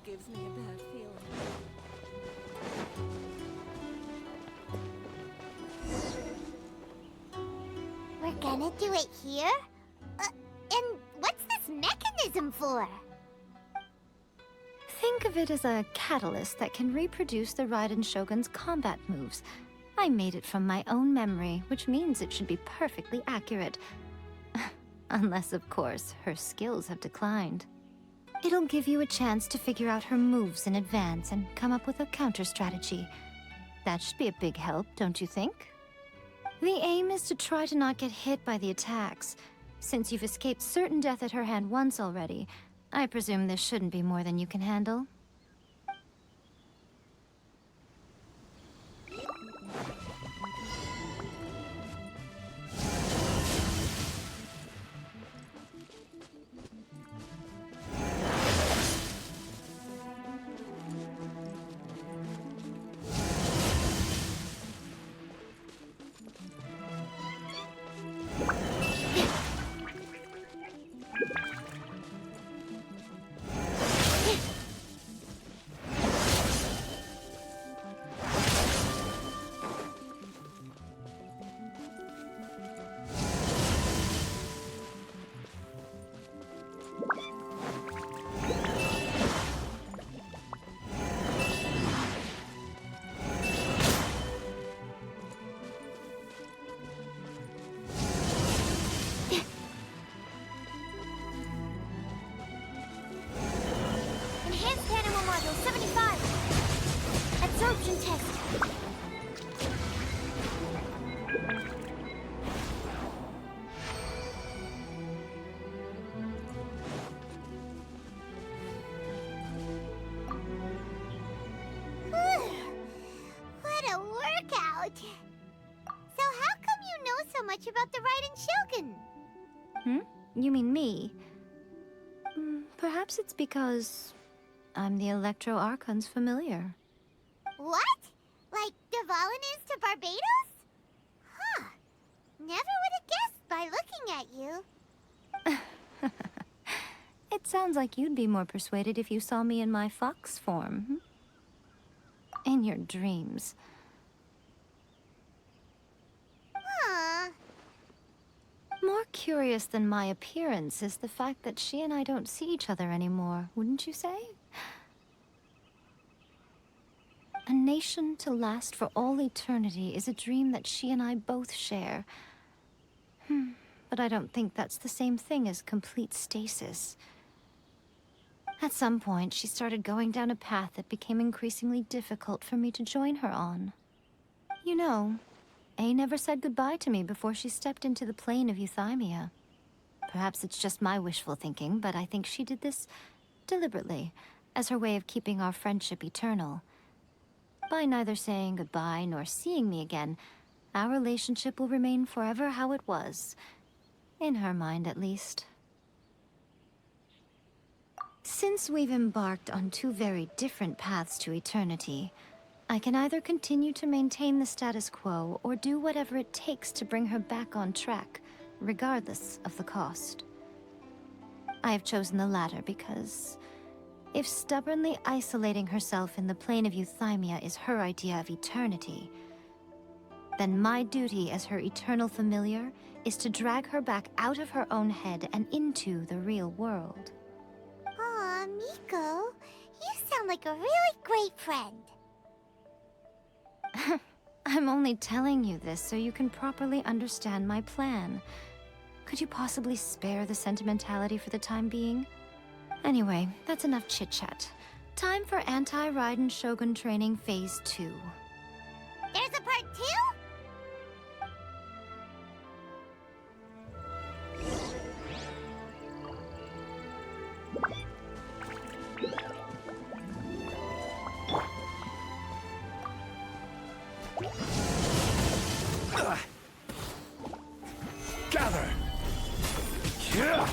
gives me a bad feeling. We're gonna do it here? And what's this mechanism for? Think of it as a catalyst that can reproduce the Raiden Shogun's combat moves. I made it from my own memory, which means it should be perfectly accurate. Unless, of course, her skills have declined. It'll give you a chance to figure out her moves in advance and come up with a counter strategy. That should be a big help, don't you think? The aim is to try to not get hit by the attacks. Since you've escaped certain death at her hand once already, I presume this shouldn't be more than you can handle. Enhanced Animal Module 75. Absorption test. What a workout! So how come you know so much about the Raiden Shogun? You mean me? Perhaps it's because I'm the Electro Archon's familiar. What? Like Dvalin is to Barbados? Huh. Never would have guessed by looking at you. It sounds like you'd be more persuaded if you saw me in my fox form. In your dreams. Huh. More curious than my appearance is the fact that she and I don't see each other anymore, wouldn't you say? A nation to last for all eternity is a dream that she and I both share. But I don't think that's the same thing as complete stasis. At some point, she started going down a path that became increasingly difficult for me to join her on. You know, A never said goodbye to me before she stepped into the plane of euthymia. Perhaps it's just my wishful thinking, but I think she did this deliberately, as her way of keeping our friendship eternal. By neither saying goodbye nor seeing me again, our relationship will remain forever how it was. In her mind, at least. Since we've embarked on two very different paths to eternity, I can either continue to maintain the status quo or do whatever it takes to bring her back on track, regardless of the cost. I have chosen the latter because if stubbornly isolating herself in the plane of euthymia is her idea of eternity, then my duty as her eternal familiar is to drag her back out of her own head and into the real world. Aw, Miko, you sound like a really great friend. I'm only telling you this so you can properly understand my plan. Could you possibly spare the sentimentality for the time being? Anyway, that's enough chit-chat. Time for Anti-Raiden Shogun Training Phase 2. There's a part 2? Gather! Yeah!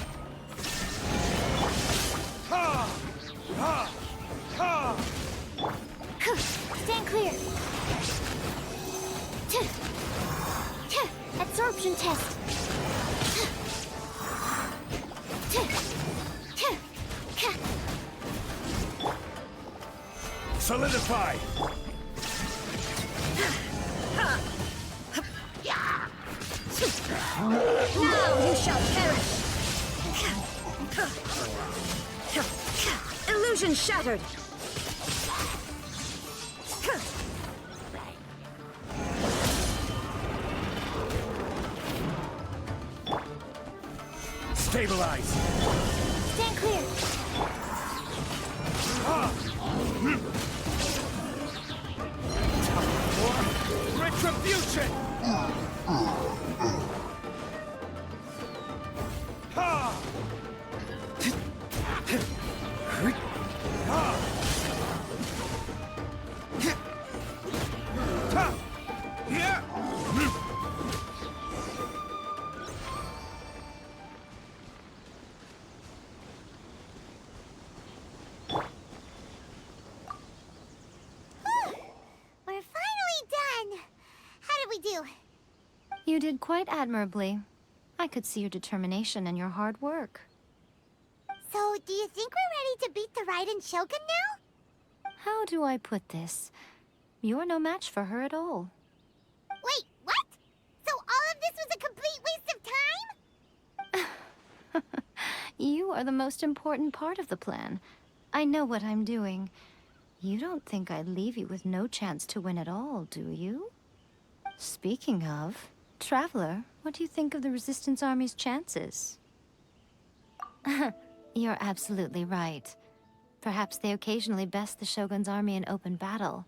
Ha! Ha! Ha! Stand clear. Absorption test. Solidify! Now you shall perish! Illusion shattered! Stabilize! Stand clear. Retribution! Ha! Ha! Yeah! We're finally done. How did we do? You did quite admirably. I could see your determination and your hard work. So, do you think we're ready to beat the Raiden Shogun now? How do I put this? You're no match for her at all. Wait, what? So all of this was a complete waste of time? You are the most important part of the plan. I know what I'm doing. You don't think I'd leave you with no chance to win at all, do you? Speaking of, Traveler, what do you think of the Resistance Army's chances? You're absolutely right. Perhaps they occasionally best the Shogun's army in open battle,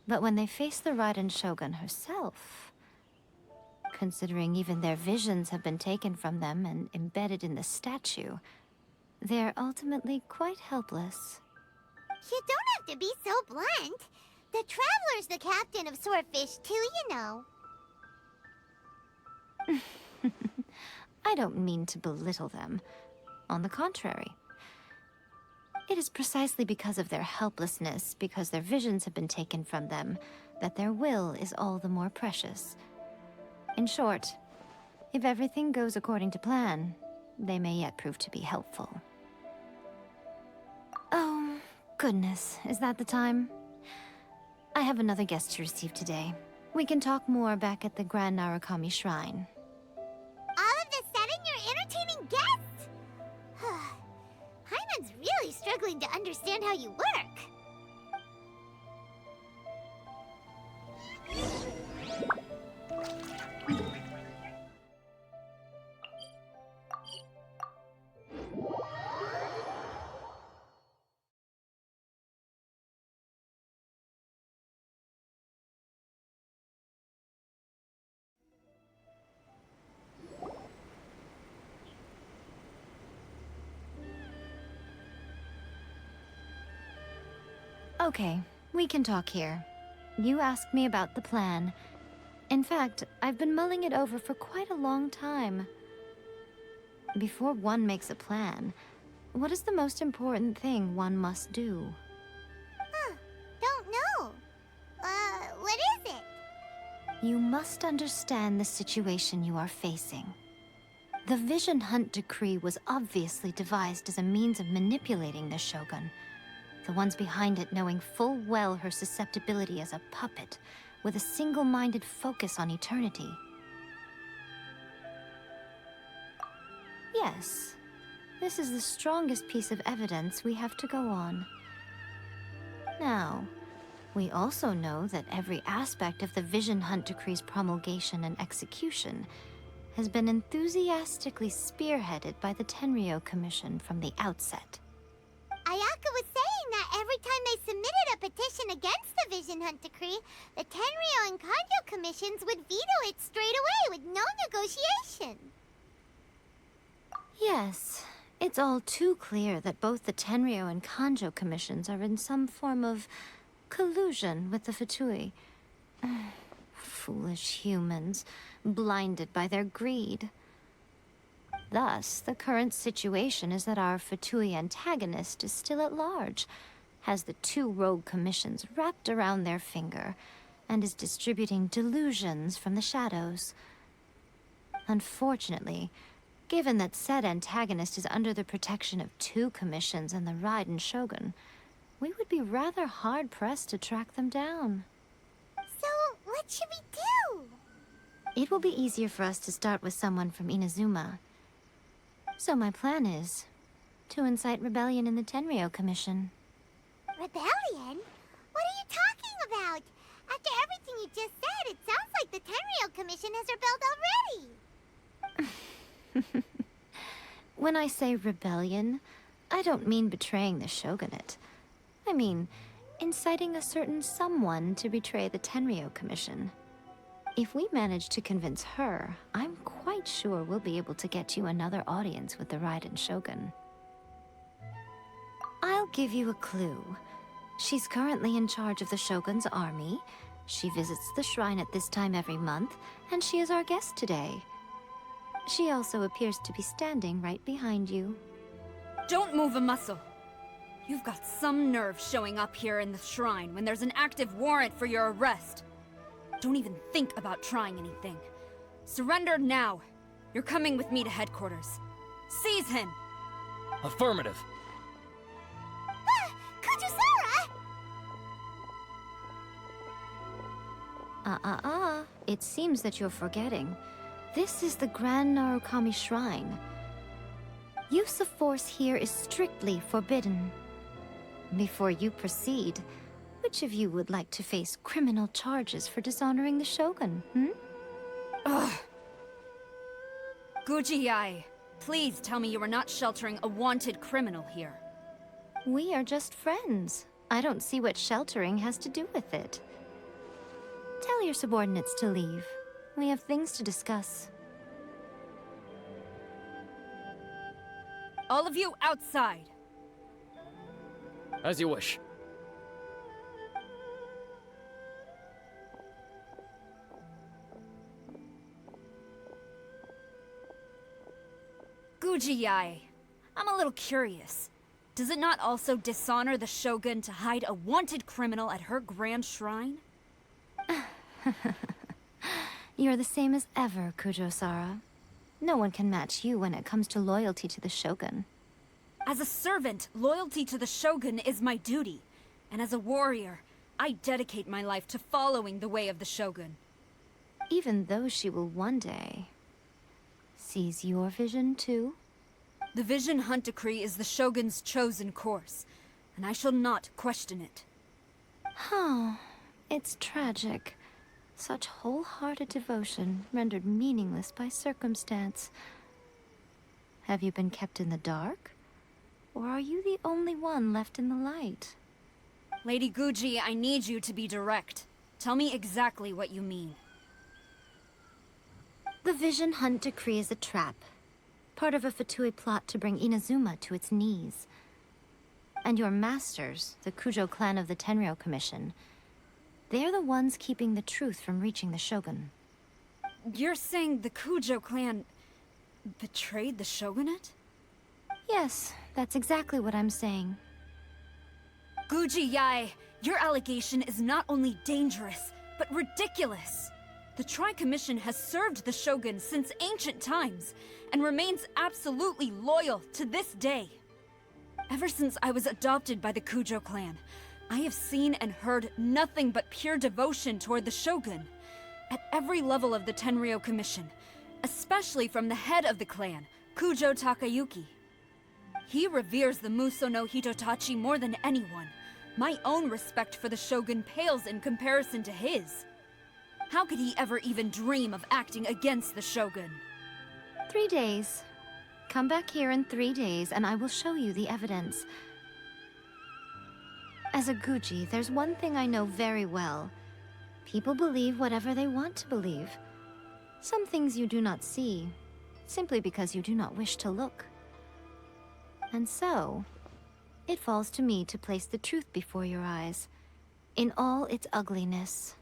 but when they face the Raiden Shogun herself... Considering even their visions have been taken from them and embedded in the statue, they're ultimately quite helpless. You don't have to be so blunt. The Traveler's the captain of Swordfish too, you know. I don't mean to belittle them. On the contrary. It is precisely because of their helplessness, because their visions have been taken from them, that their will is all the more precious. In short, if everything goes according to plan, they may yet prove to be helpful. Oh, goodness, is that the time? I have another guest to receive today. We can talk more back at the Grand Narukami Shrine. All of a sudden, you're entertaining guests? Paimon's really struggling to understand how you work. Okay, we can talk here. You asked me about the plan. In fact, I've been mulling it over for quite a long time. Before one makes a plan, what is the most important thing one must do? Don't know. What is it? You must understand the situation you are facing. The Vision Hunt Decree was obviously devised as a means of manipulating the Shogun. The ones behind it knowing full well her susceptibility as a puppet, with a single-minded focus on eternity. Yes, this is the strongest piece of evidence we have to go on. Now, we also know that every aspect of the Vision Hunt Decree's promulgation and execution has been enthusiastically spearheaded by the Tenryou Commission from the outset. Ayaka was saying that every time they submitted a petition against the Vision Hunt Decree, the Tenryou and Kanjo commissions would veto it straight away with no negotiation. Yes, it's all too clear that both the Tenryou and Kanjo commissions are in some form of collusion with the Fatui. Foolish humans, blinded by their greed. Thus, the current situation is that our Fatui antagonist is still at large, has the two rogue commissions wrapped around their finger, and is distributing delusions from the shadows. Unfortunately, given that said antagonist is under the protection of two commissions and the Raiden Shogun, we would be rather hard-pressed to track them down. So, what should we do? It will be easier for us to start with someone from Inazuma. So my plan is to incite rebellion in the Tenryou Commission. Rebellion? What are you talking about? After everything you just said, it sounds like the Tenryou Commission has rebelled already. When I say rebellion, I don't mean betraying the shogunate. I mean inciting a certain someone to betray the Tenryou Commission. If we manage to convince her, I'm quite sure we'll be able to get you another audience with the Raiden Shogun. I'll give you a clue. She's currently in charge of the Shogun's army. She visits the shrine at this time every month, and she is our guest today. She also appears to be standing right behind you. Don't move a muscle. You've got some nerve showing up here in the shrine when there's an active warrant for your arrest. Don't even think about trying anything. Surrender now. You're coming with me to headquarters. Seize him! Affirmative. Kujusara! It seems that you're forgetting. This is the Grand Narukami Shrine. Use of force here is strictly forbidden. Before you proceed, which of you would like to face criminal charges for dishonoring the Shogun, Ugh. Guji-ai, please tell me you are not sheltering a wanted criminal here. We are just friends. I don't see what sheltering has to do with it. Tell your subordinates to leave. We have things to discuss. All of you outside. As you wish. Guji-ai, I'm a little curious. Does it not also dishonor the Shogun to hide a wanted criminal at her grand shrine? You're the same as ever, Kujo-sara. No one can match you when it comes to loyalty to the Shogun. As a servant, loyalty to the Shogun is my duty. And as a warrior, I dedicate my life to following the way of the Shogun. Even though she will one day seize your vision too? The Vision Hunt Decree is the Shogun's chosen course, and I shall not question it. It's tragic. Such wholehearted devotion rendered meaningless by circumstance. Have you been kept in the dark? Or are you the only one left in the light? Lady Guji, I need you to be direct. Tell me exactly what you mean. The Vision Hunt Decree is a trap. Part of a Fatui plot to bring Inazuma to its knees. And your masters, the Kujo clan of the Tenryou Commission, they're the ones keeping the truth from reaching the Shogun. You're saying the Kujo clan betrayed the Shogunate? Yes, that's exactly what I'm saying. Guji-ai, your allegation is not only dangerous, but ridiculous. The Tri-Commission has served the Shogun since ancient times, and remains absolutely loyal to this day. Ever since I was adopted by the Kujo clan, I have seen and heard nothing but pure devotion toward the Shogun. At every level of the Tenryou Commission, especially from the head of the clan, Kujo Takayuki. He reveres the Muso no Hitotachi more than anyone. My own respect for the Shogun pales in comparison to his. How could he ever even dream of acting against the Shogun? 3 days. Come back here in 3 days and I will show you the evidence. As a Guji, there's one thing I know very well. People believe whatever they want to believe. Some things you do not see, simply because you do not wish to look. And so, it falls to me to place the truth before your eyes, in all its ugliness.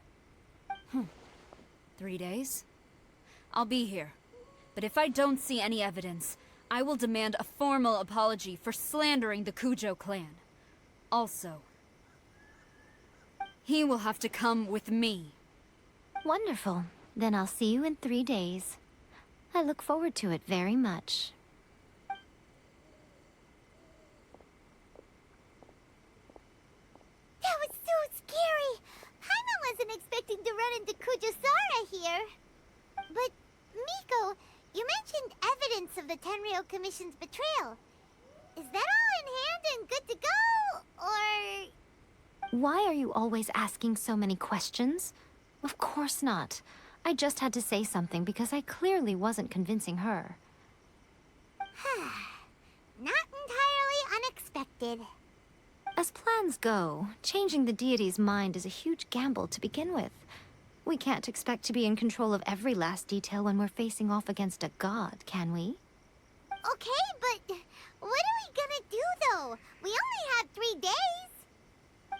3 days? I'll be here. But if I don't see any evidence, I will demand a formal apology for slandering the Kujo clan. Also, he will have to come with me. Wonderful. Then I'll see you in 3 days. I look forward to it very much. of the Tenryou Commission's betrayal. Is that all in hand and good to go, or... Why are you always asking so many questions? Of course not. I just had to say something because I clearly wasn't convincing her. Not entirely unexpected. As plans go, changing the deity's mind is a huge gamble to begin with. We can't expect to be in control of every last detail when we're facing off against a god, can we? Okay, but what are we gonna do, though? We only have 3 days.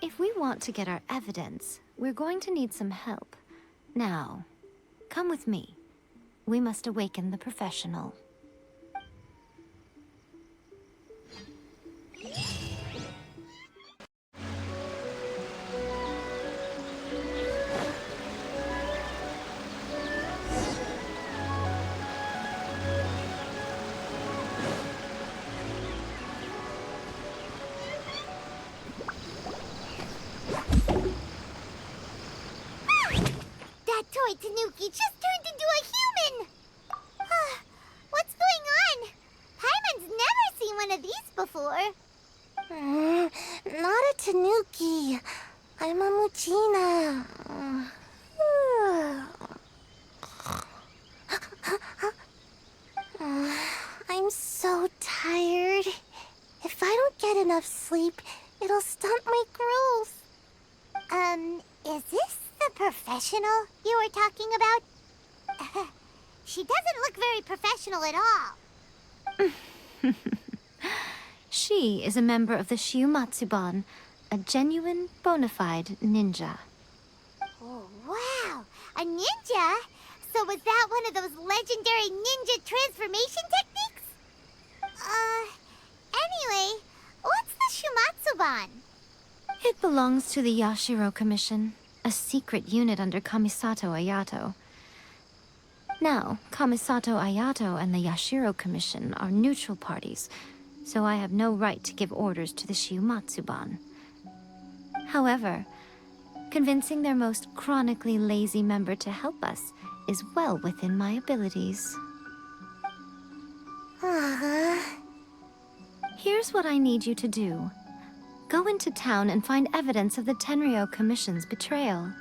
If we want to get our evidence, we're going to need some help. Now, come with me. We must awaken the professional. That toy Tanuki just turned into a human! What's going on? Paimon's never seen one of these before. Not a Tanuki. I'm a Muchina. I'm so tired. If I don't get enough sleep, it'll stunt my growth. Is this the professional you were talking about? She doesn't look very professional at all. She is a member of the Shiumatsuban, a genuine, bona fide ninja. Oh, wow! A ninja? So was that one of those legendary ninja transformation techniques? Anyway, what's the Shumatsuban? It belongs to the Yashiro Commission, a secret unit under Kamisato Ayato. Now, Kamisato Ayato and the Yashiro Commission are neutral parties, so I have no right to give orders to the Shiumatsuban. However, convincing their most chronically lazy member to help us is well within my abilities. Here's what I need you to do. Go into town and find evidence of the Tenryou Commission's betrayal.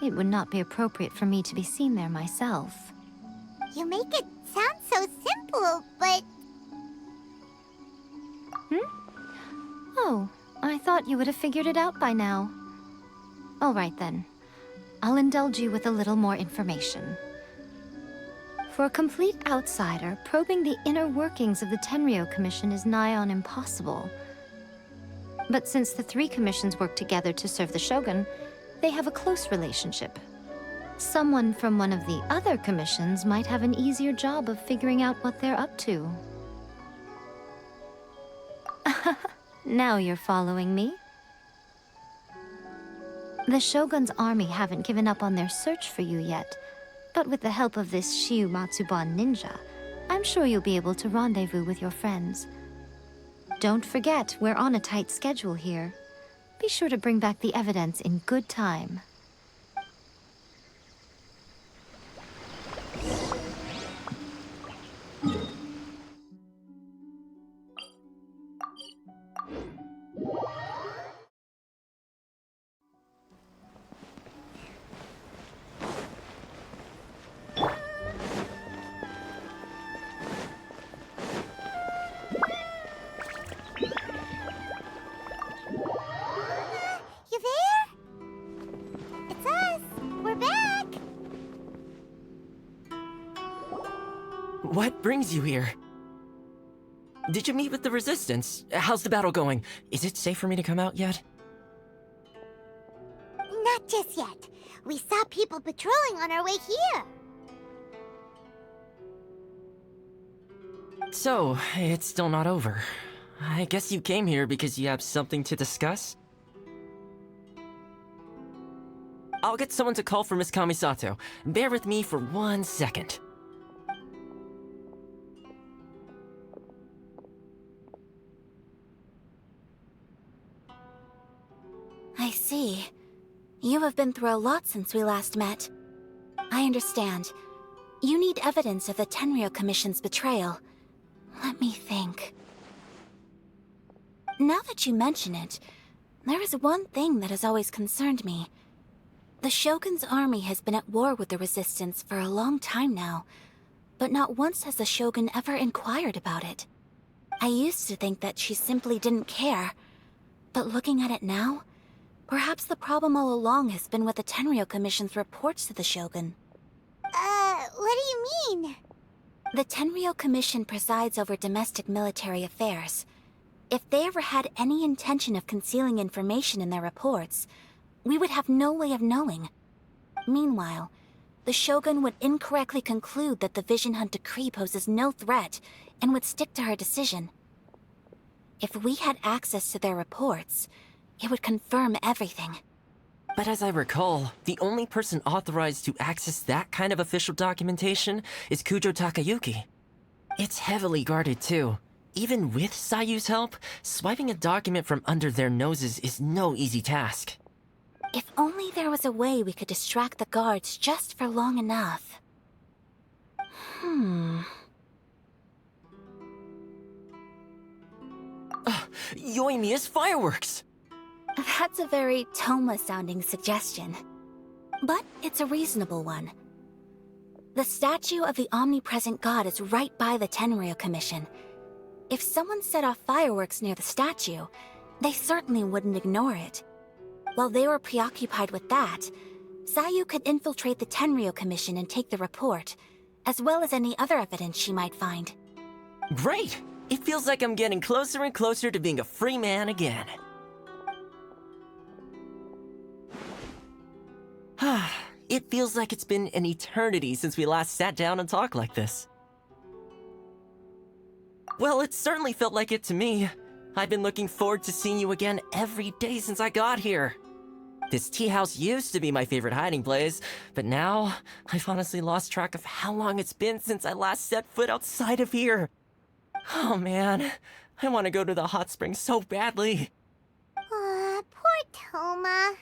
It would not be appropriate for me to be seen there myself. You make it sound so simple, but... Oh, I thought you would have figured it out by now. All right then. I'll indulge you with a little more information. For a complete outsider, probing the inner workings of the Tenryou Commission is nigh on impossible. But since the 3 commissions work together to serve the Shogun, they have a close relationship. Someone from one of the other commissions might have an easier job of figuring out what they're up to. Now you're following me. The Shogun's army haven't given up on their search for you yet, but with the help of this Shiumatsuban ninja, I'm sure you'll be able to rendezvous with your friends. Don't forget, we're on a tight schedule here. Be sure to bring back the evidence in good time. You there? It's us! We're back! What brings you here? Did you meet with the Resistance? How's the battle going? Is it safe for me to come out yet? Not just yet. We saw people patrolling on our way here. So, it's still not over. I guess you came here because you have something to discuss? I'll get someone to call for Miss Kamisato. Bear with me for 1 second. I see. You have been through a lot since we last met. I understand. You need evidence of the Tenryou Commission's betrayal. Let me think. Now that you mention it, there is one thing that has always concerned me. The Shogun's army has been at war with the Resistance for a long time now, but not once has the Shogun ever inquired about it. I used to think that she simply didn't care, but looking at it now, perhaps the problem all along has been with the Tenryou Commission's reports to the Shogun. What do you mean? The Tenryou Commission presides over domestic military affairs. If they ever had any intention of concealing information in their reports, we would have no way of knowing. Meanwhile, the Shogun would incorrectly conclude that the Vision Hunt decree poses no threat and would stick to her decision. If we had access to their reports, it would confirm everything. But as I recall, the only person authorized to access that kind of official documentation is Kujo Takayuki. It's heavily guarded too. Even with Sayu's help, swiping a document from under their noses is no easy task. If only there was a way we could distract the guards just for long enough. Yoimiya's fireworks! That's a very Toma-sounding suggestion. But it's a reasonable one. The statue of the omnipresent god is right by the Tenryou Commission. If someone set off fireworks near the statue, they certainly wouldn't ignore it. While they were preoccupied with that, Sayu could infiltrate the Tenryou Commission and take the report, as well as any other evidence she might find. Great! It feels like I'm getting closer and closer to being a free man again. It feels like it's been an eternity since we last sat down and talked like this. Well, it certainly felt like it to me. I've been looking forward to seeing you again every day since I got here. This tea house used to be my favorite hiding place, but now I've honestly lost track of how long it's been since I last set foot outside of here. Oh man, I want to go to the hot springs so badly. Poor Toma.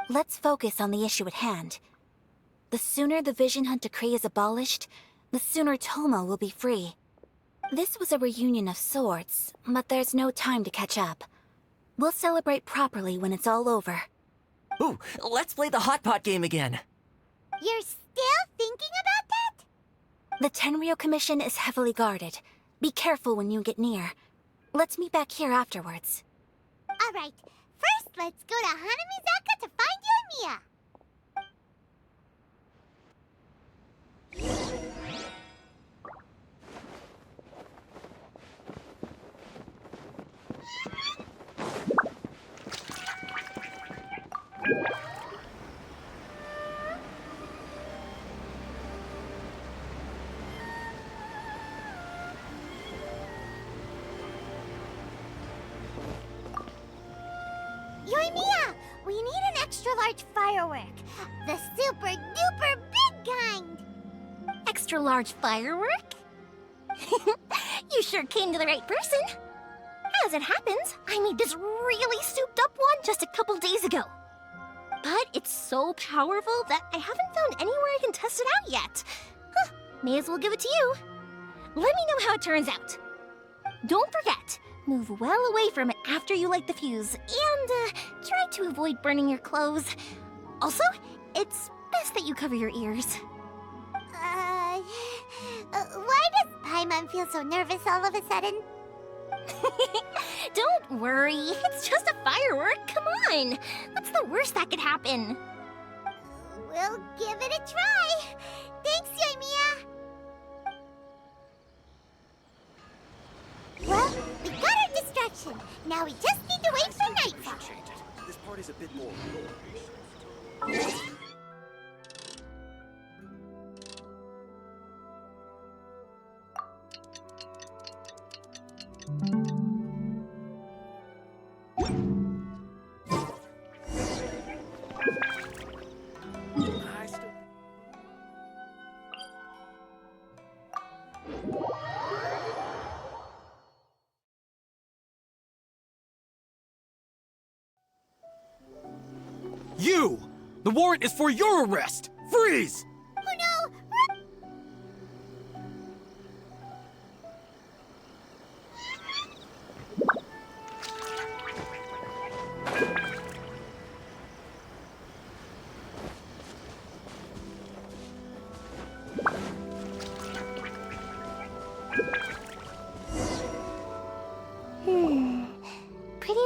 Let's focus on the issue at hand. The sooner the Vision Hunt decree is abolished, the sooner Toma will be free. This was a reunion of sorts, but there's no time to catch up. We'll celebrate properly when it's all over. Ooh, let's play the hot pot game again. You're still thinking about that? The Tenryou Commission is heavily guarded. Be careful when you get near. Let's meet back here afterwards. Alright, first let's go to Hanamizaka to find Yoimiya. Yoimiya, we need an extra-large firework. The super-duper big kind. Extra-large firework? You sure came to the right person. As it happens, I made this really souped-up one just a couple days ago. But it's so powerful that I haven't found anywhere I can test it out yet. Huh, may as well give it to you. Let me know how it turns out. Don't forget, move well away from it after you light the fuse, and try to avoid burning your clothes. Also, it's best that you cover your ears. Why does Paimon feel so nervous all of a sudden? Don't worry, it's just a firework, come on! What's the worst that could happen? We'll give it a try. Thanks, Yoimiya. Well, we got our distraction. Now we just need to wait for nightfall. This party's a bit more. You! The warrant is for your arrest! Freeze! Oh no!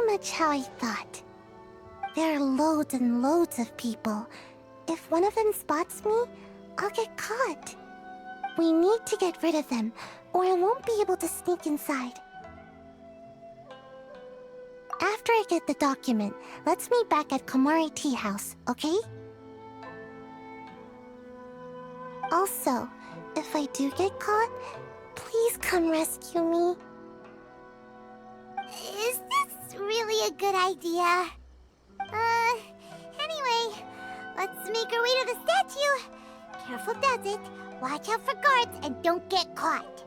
much how I thought. There are loads and loads of people. If one of them spots me, I'll get caught. We need to get rid of them, or I won't be able to sneak inside. After I get the document, let's meet back at Komari Tea House, okay? Also, if I do get caught, please come rescue me. Is this really a good idea? Anyway, let's make our way to the statue. Careful does it. Watch out for guards and don't get caught.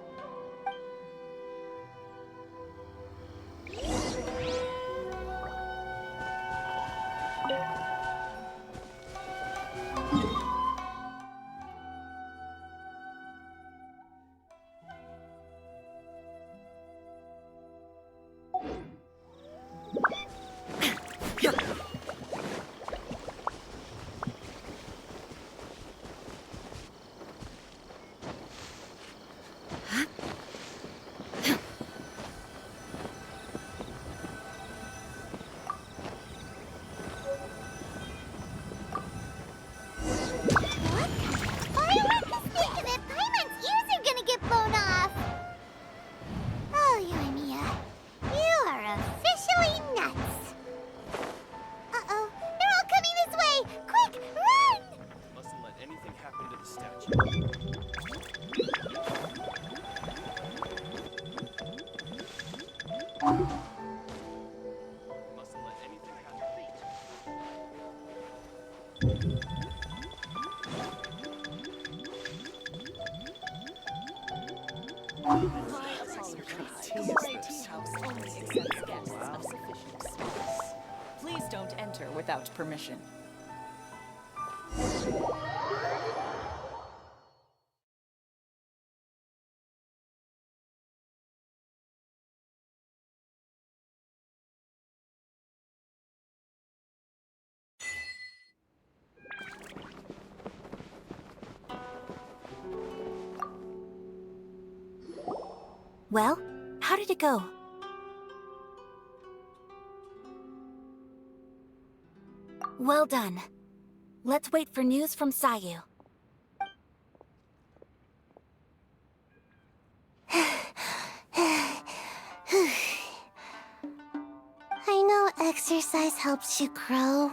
Please don't enter without permission. Well, how did it go? Well done. Let's wait for news from Sayu. I know exercise helps you grow,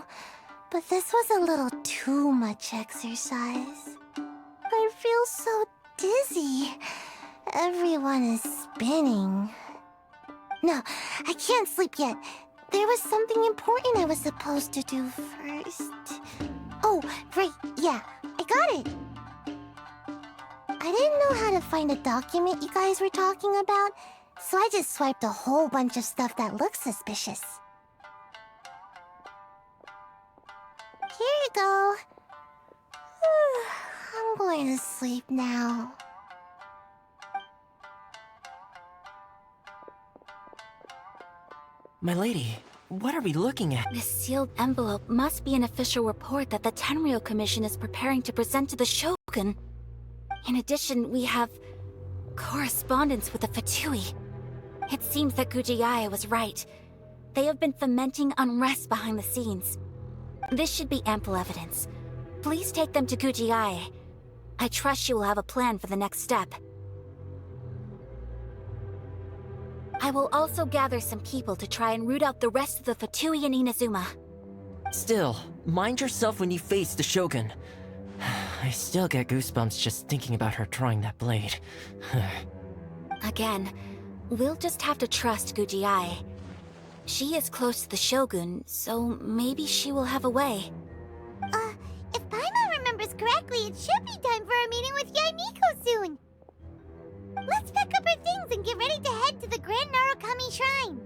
but this was a little too much exercise. I feel so dizzy. Everyone is spinning. No, I can't sleep yet. There was something important I was supposed to do first. Oh, right, yeah, I got it. I didn't know how to find a document you guys were talking about, so I just swiped a whole bunch of stuff that looks suspicious. Here you go. I'm going to sleep now. My lady, what are we looking at? This sealed envelope must be an official report that the Tenryou Commission is preparing to present to the Shogun. In addition, we have correspondence with the Fatui. It seems that Gujiaya was right. They have been fomenting unrest behind the scenes. This should be ample evidence. Please take them to Gujiaya. I trust you will have a plan for the next step. I will also gather some people to try and root out the rest of the Fatui in Inazuma. Still, mind yourself when you face the Shogun. I still get goosebumps just thinking about her drawing that blade. Again, we'll just have to trust Gujiai. She is close to the Shogun, so maybe she will have a way. If Paimon remembers correctly, it should be time for a meeting with Yaimiko soon. Let's pack up our things and get ready to head to the Grand Narukami Shrine.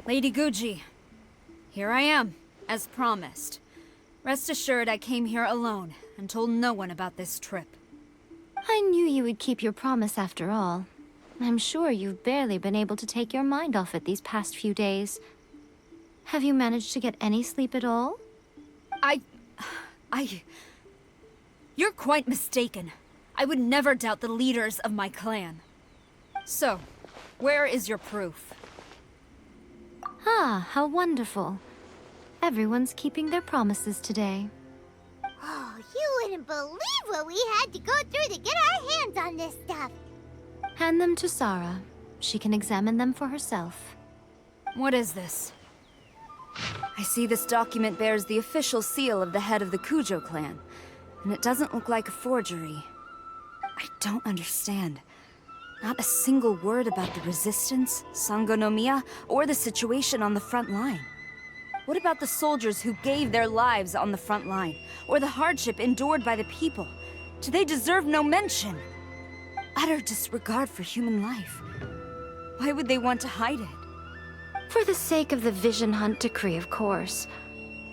Lady Guji, here I am, as promised. Rest assured I came here alone and told no one about this trip. I knew you would keep your promise after all. I'm sure you've barely been able to take your mind off it these past few days. Have you managed to get any sleep at all? You're quite mistaken. I would never doubt the leaders of my clan. So, where is your proof? Ah, how wonderful. Everyone's keeping their promises today. Oh, you wouldn't believe what we had to go through to get our hands on this stuff. Hand them to Sarah. She can examine them for herself. What is this? I see this document bears the official seal of the head of the Kujo clan, and it doesn't look like a forgery. I don't understand. Not a single word about the resistance, Sangonomiya, or the situation on the front line. What about the soldiers who gave their lives on the front line, or the hardship endured by the people? Do they deserve no mention? Utter disregard for human life. Why would they want to hide it? For the sake of the Vision Hunt decree, of course.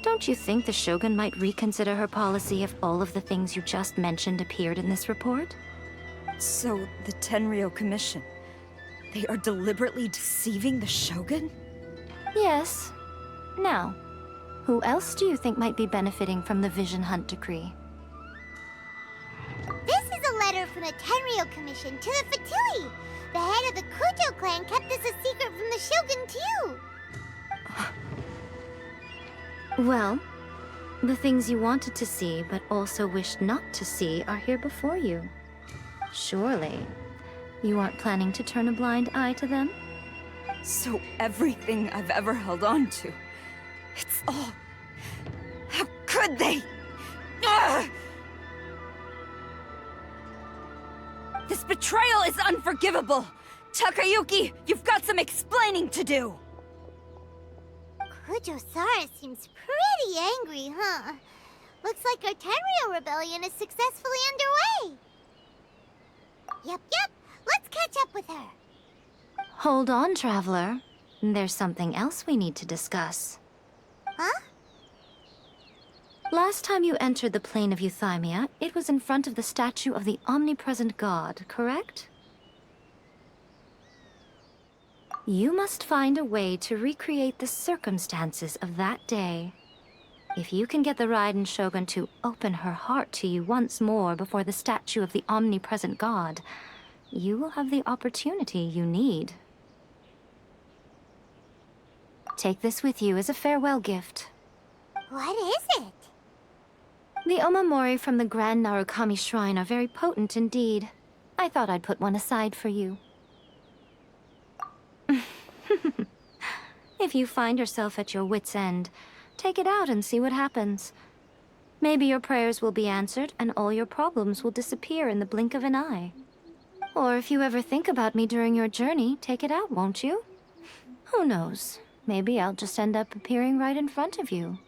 Don't you think the Shogun might reconsider her policy if all of the things you just mentioned appeared in this report? So, the Tenryou Commission, they are deliberately deceiving the Shogun? Yes. Now, who else do you think might be benefiting from the Vision Hunt decree? This is a letter from the Tenryou Commission to the Fatui. The head of the Kujo clan kept this a secret from the Shogun, too. Well, the things you wanted to see but also wished not to see are here before you. Surely, you aren't planning to turn a blind eye to them? So everything I've ever held on to, it's all... How could they? Ugh! This betrayal is unforgivable! Takayuki, you've got some explaining to do! Kujo-Sara seems pretty angry, huh? Looks like our Tenryou rebellion is successfully underway. Yep. Let's catch up with her. Hold on, Traveler. There's something else we need to discuss. Huh? Last time you entered the plane of Euthymia, it was in front of the statue of the Omnipresent God, correct? You must find a way to recreate the circumstances of that day. If you can get the Raiden Shogun to open her heart to you once more before the statue of the Omnipresent God, you will have the opportunity you need. Take this with you as a farewell gift. What is it? The omamori from the Grand Narukami Shrine are very potent indeed. I thought I'd put one aside for you. If you find yourself at your wit's end, take it out and see what happens. Maybe your prayers will be answered and all your problems will disappear in the blink of an eye. Or if you ever think about me during your journey, take it out, won't you? Who knows? Maybe I'll just end up appearing right in front of you.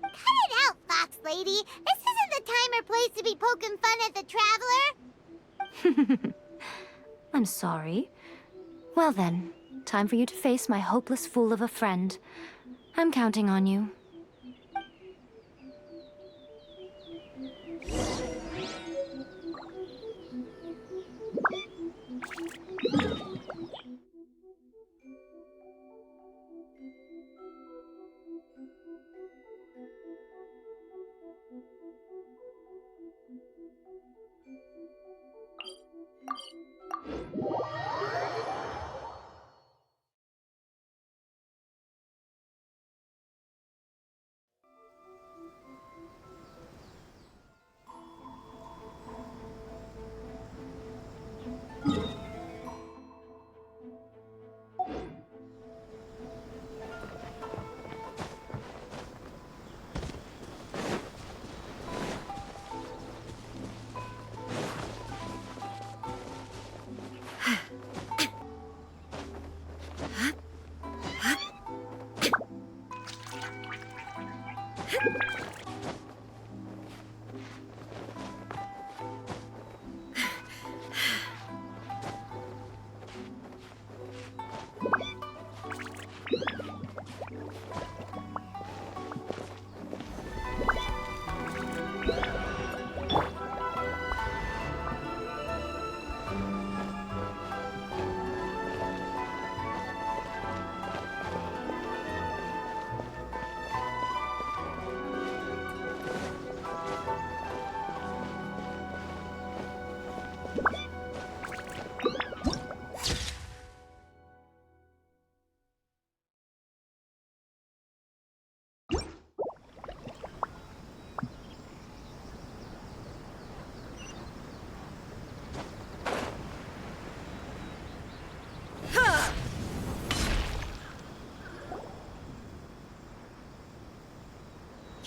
Cut it out, Fox Lady. This isn't the time or place to be poking fun at the Traveler. I'm sorry. Well then, time for you to face my hopeless fool of a friend. I'm counting on you.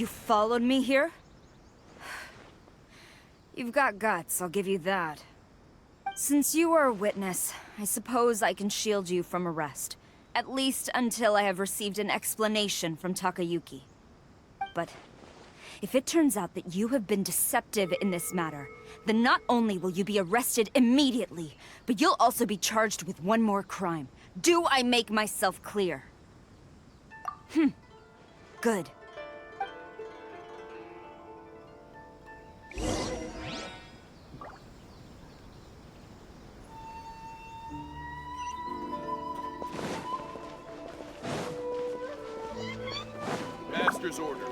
You followed me here? You've got guts, I'll give you that. Since you are a witness, I suppose I can shield you from arrest. At least until I have received an explanation from Takayuki. But if it turns out that you have been deceptive in this matter, then not only will you be arrested immediately, but you'll also be charged with one more crime. Do I make myself clear? Good. Master's order.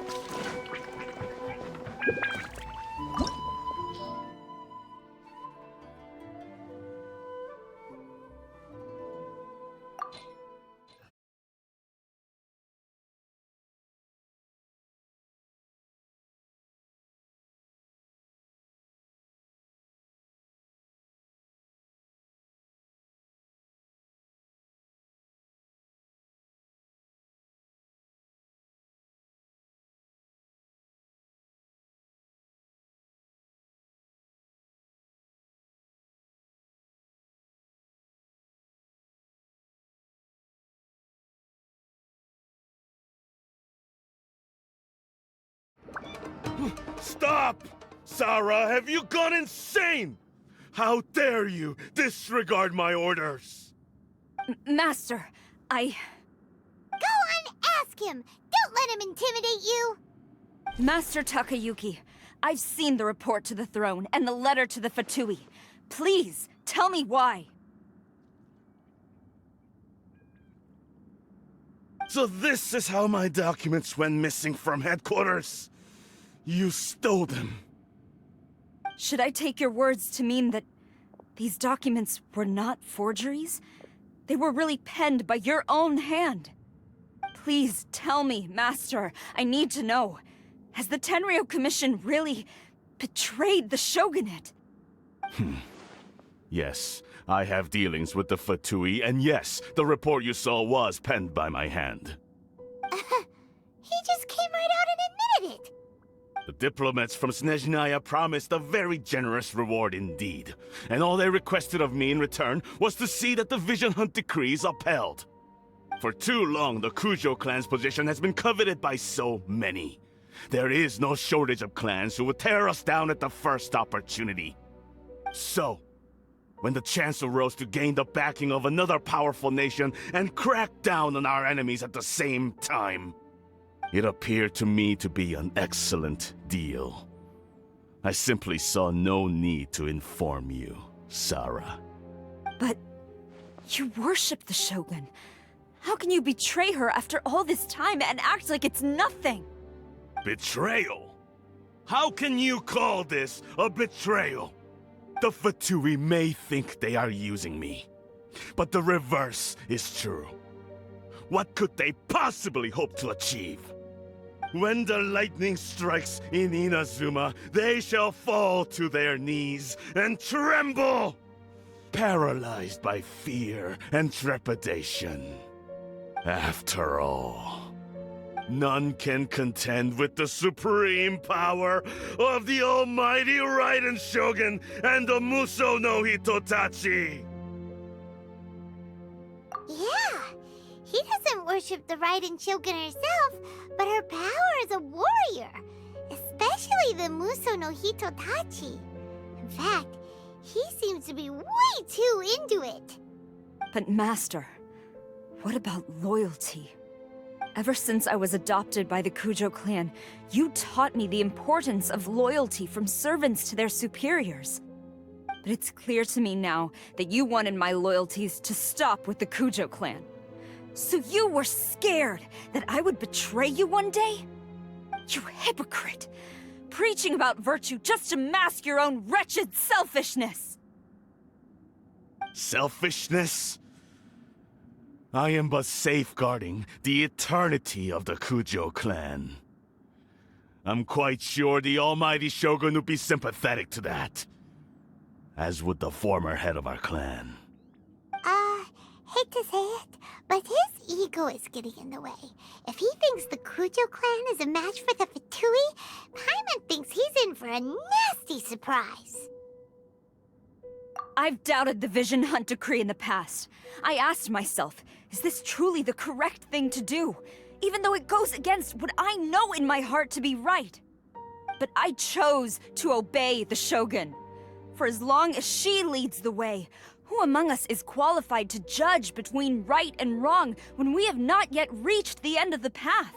Stop! Sarah, have you gone insane? How dare you disregard my orders? Master, Go and ask him! Don't let him intimidate you! Master Takayuki, I've seen the report to the throne and the letter to the Fatui. Please, tell me why. So this is how my documents went missing from headquarters. You stole them. Should I take your words to mean that these documents were not forgeries? They were really penned by your own hand. Please tell me, Master. I need to know. Has the Tenryou Commission really betrayed the Shogunate? Yes, I have dealings with the Fatui, and yes, the report you saw was penned by my hand. He just came right out and admitted it! The diplomats from Snezhnaya promised a very generous reward indeed, and all they requested of me in return was to see that the Vision Hunt decree is upheld. For too long, the Kujo clan's position has been coveted by so many. There is no shortage of clans who would tear us down at the first opportunity. So, when the chance arose to gain the backing of another powerful nation and crack down on our enemies at the same time, it appeared to me to be an excellent deal. I simply saw no need to inform you, Sarah. But you worship the Shogun. How can you betray her after all this time and act like it's nothing? Betrayal? How can you call this a betrayal? The Fatui may think they are using me, but the reverse is true. What could they possibly hope to achieve? When the lightning strikes in Inazuma, they shall fall to their knees and tremble, paralyzed by fear and trepidation. After all, none can contend with the supreme power of the almighty Raiden Shogun and the Muso no Hitotachi! Yeah, he doesn't worship the Raiden Shogun herself, but her power as a warrior, especially the Muso no Hitotachi. In fact, he seems to be way too into it. But Master, what about loyalty? Ever since I was adopted by the Kujo clan, you taught me the importance of loyalty from servants to their superiors. But it's clear to me now that you wanted my loyalties to stop with the Kujo clan. So you were scared that I would betray you one day? You hypocrite! Preaching about virtue just to mask your own wretched selfishness! Selfishness? I am but safeguarding the eternity of the Kujo clan. I'm quite sure the almighty Shogun would be sympathetic to that. As would the former head of our clan. Hey hate to say it, but his ego is getting in the way. If he thinks the Kujo clan is a match for the Fatui, Paimon thinks he's in for a nasty surprise. I've doubted the Vision Hunt decree in the past. I asked myself, is this truly the correct thing to do? Even though it goes against what I know in my heart to be right. But I chose to obey the Shogun. For as long as she leads the way, who among us is qualified to judge between right and wrong when we have not yet reached the end of the path?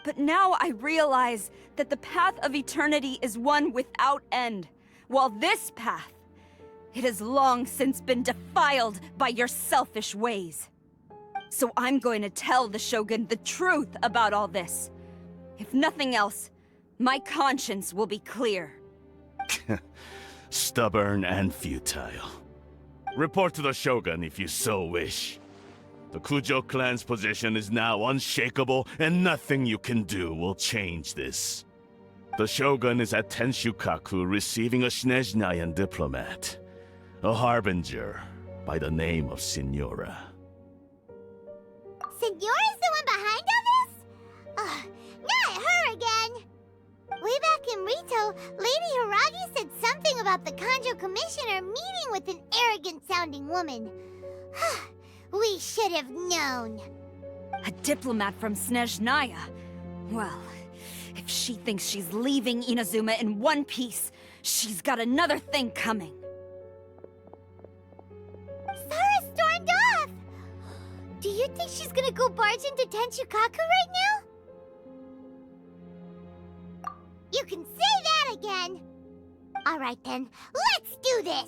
But now I realize that the path of eternity is one without end, while this path, it has long since been defiled by your selfish ways. So I'm going to tell the Shogun the truth about all this. If nothing else, my conscience will be clear. Stubborn and futile. Report to the Shogun if you so wish. The Kujo clan's position is now unshakable, and nothing you can do will change this. The Shogun is at Tenshukaku receiving a Snezhnayan diplomat, a harbinger by the name of Signora. Signora's the one behind all this? Ugh, not her again! Way back in Rito, Lady Hiragi said something about the Kanjo Commissioner meeting with an arrogant-sounding woman. We should have known. A diplomat from Snezhnaya? Well, if she thinks she's leaving Inazuma in one piece, she's got another thing coming. Sara stormed off! Do you think she's gonna go barge into Tenshukaku right now? You can say that again! Alright then, let's do this!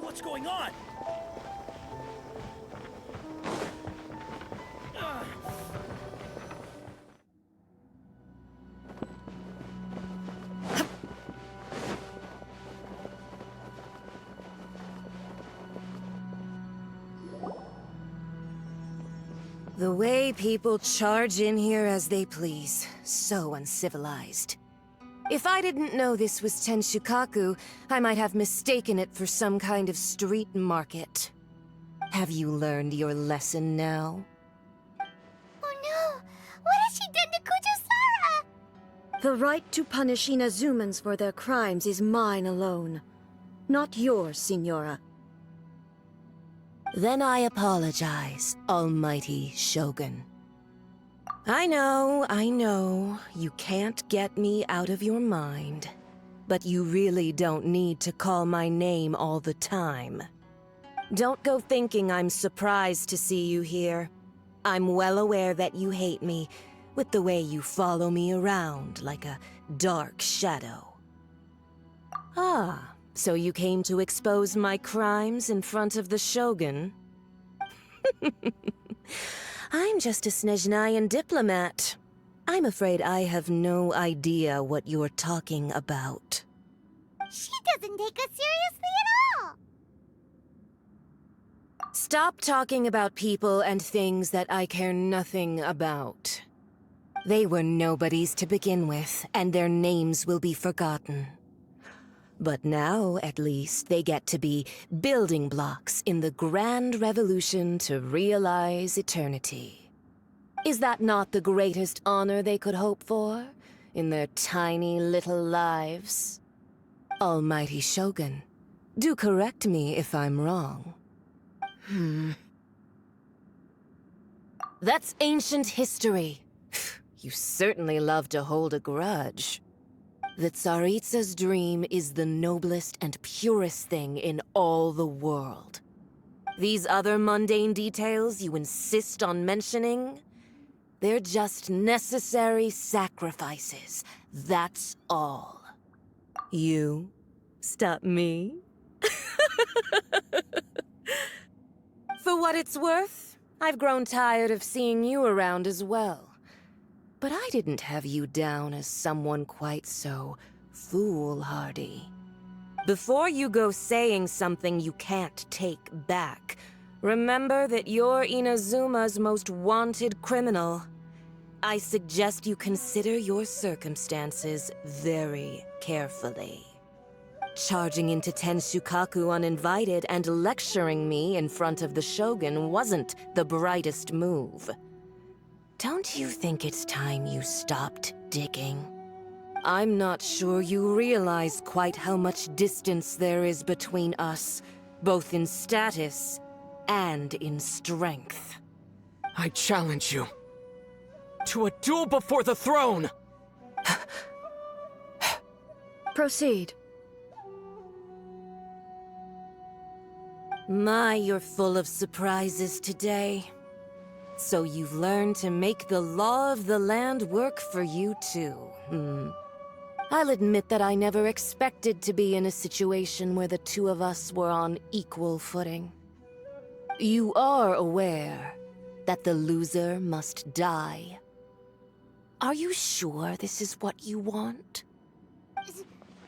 What's going on? The way people charge in here as they please. So uncivilized. If I didn't know this was Tenshukaku, I might have mistaken it for some kind of street market. Have you learned your lesson now? Oh no! What has she done to Kujo-Sara? The right to punish Inazumans for their crimes is mine alone. Not yours, Signora. Then I apologize, Almighty Shogun. I know, you can't get me out of your mind. But you really don't need to call my name all the time. Don't go thinking I'm surprised to see you here. I'm well aware that you hate me, with the way you follow me around like a dark shadow. Ah, so you came to expose my crimes in front of the Shogun? I'm just a Snezhnayan diplomat. I'm afraid I have no idea what you're talking about. She doesn't take us seriously at all! Stop talking about people and things that I care nothing about. They were nobodies to begin with, and their names will be forgotten. But now, at least, they get to be building blocks in the grand revolution to realize eternity. Is that not the greatest honor they could hope for in their tiny little lives? Almighty Shogun, do correct me if I'm wrong. That's ancient history. You certainly love to hold a grudge. The Tsaritsa's dream is the noblest and purest thing in all the world. These other mundane details you insist on mentioning, they're just necessary sacrifices. That's all. You stop me? For what it's worth, I've grown tired of seeing you around as well. But I didn't have you down as someone quite so foolhardy. Before you go saying something you can't take back, remember that you're Inazuma's most wanted criminal. I suggest you consider your circumstances very carefully. Charging into Tenshukaku uninvited and lecturing me in front of the Shogun wasn't the brightest move. Don't you think it's time you stopped digging? I'm not sure you realize quite how much distance there is between us, both in status and in strength. I challenge you to a duel before the throne! Proceed. My, you're full of surprises today. So you've learned to make the law of the land work for you too, I'll admit that I never expected to be in a situation where the two of us were on equal footing. You are aware that the loser must die. Are you sure this is what you want?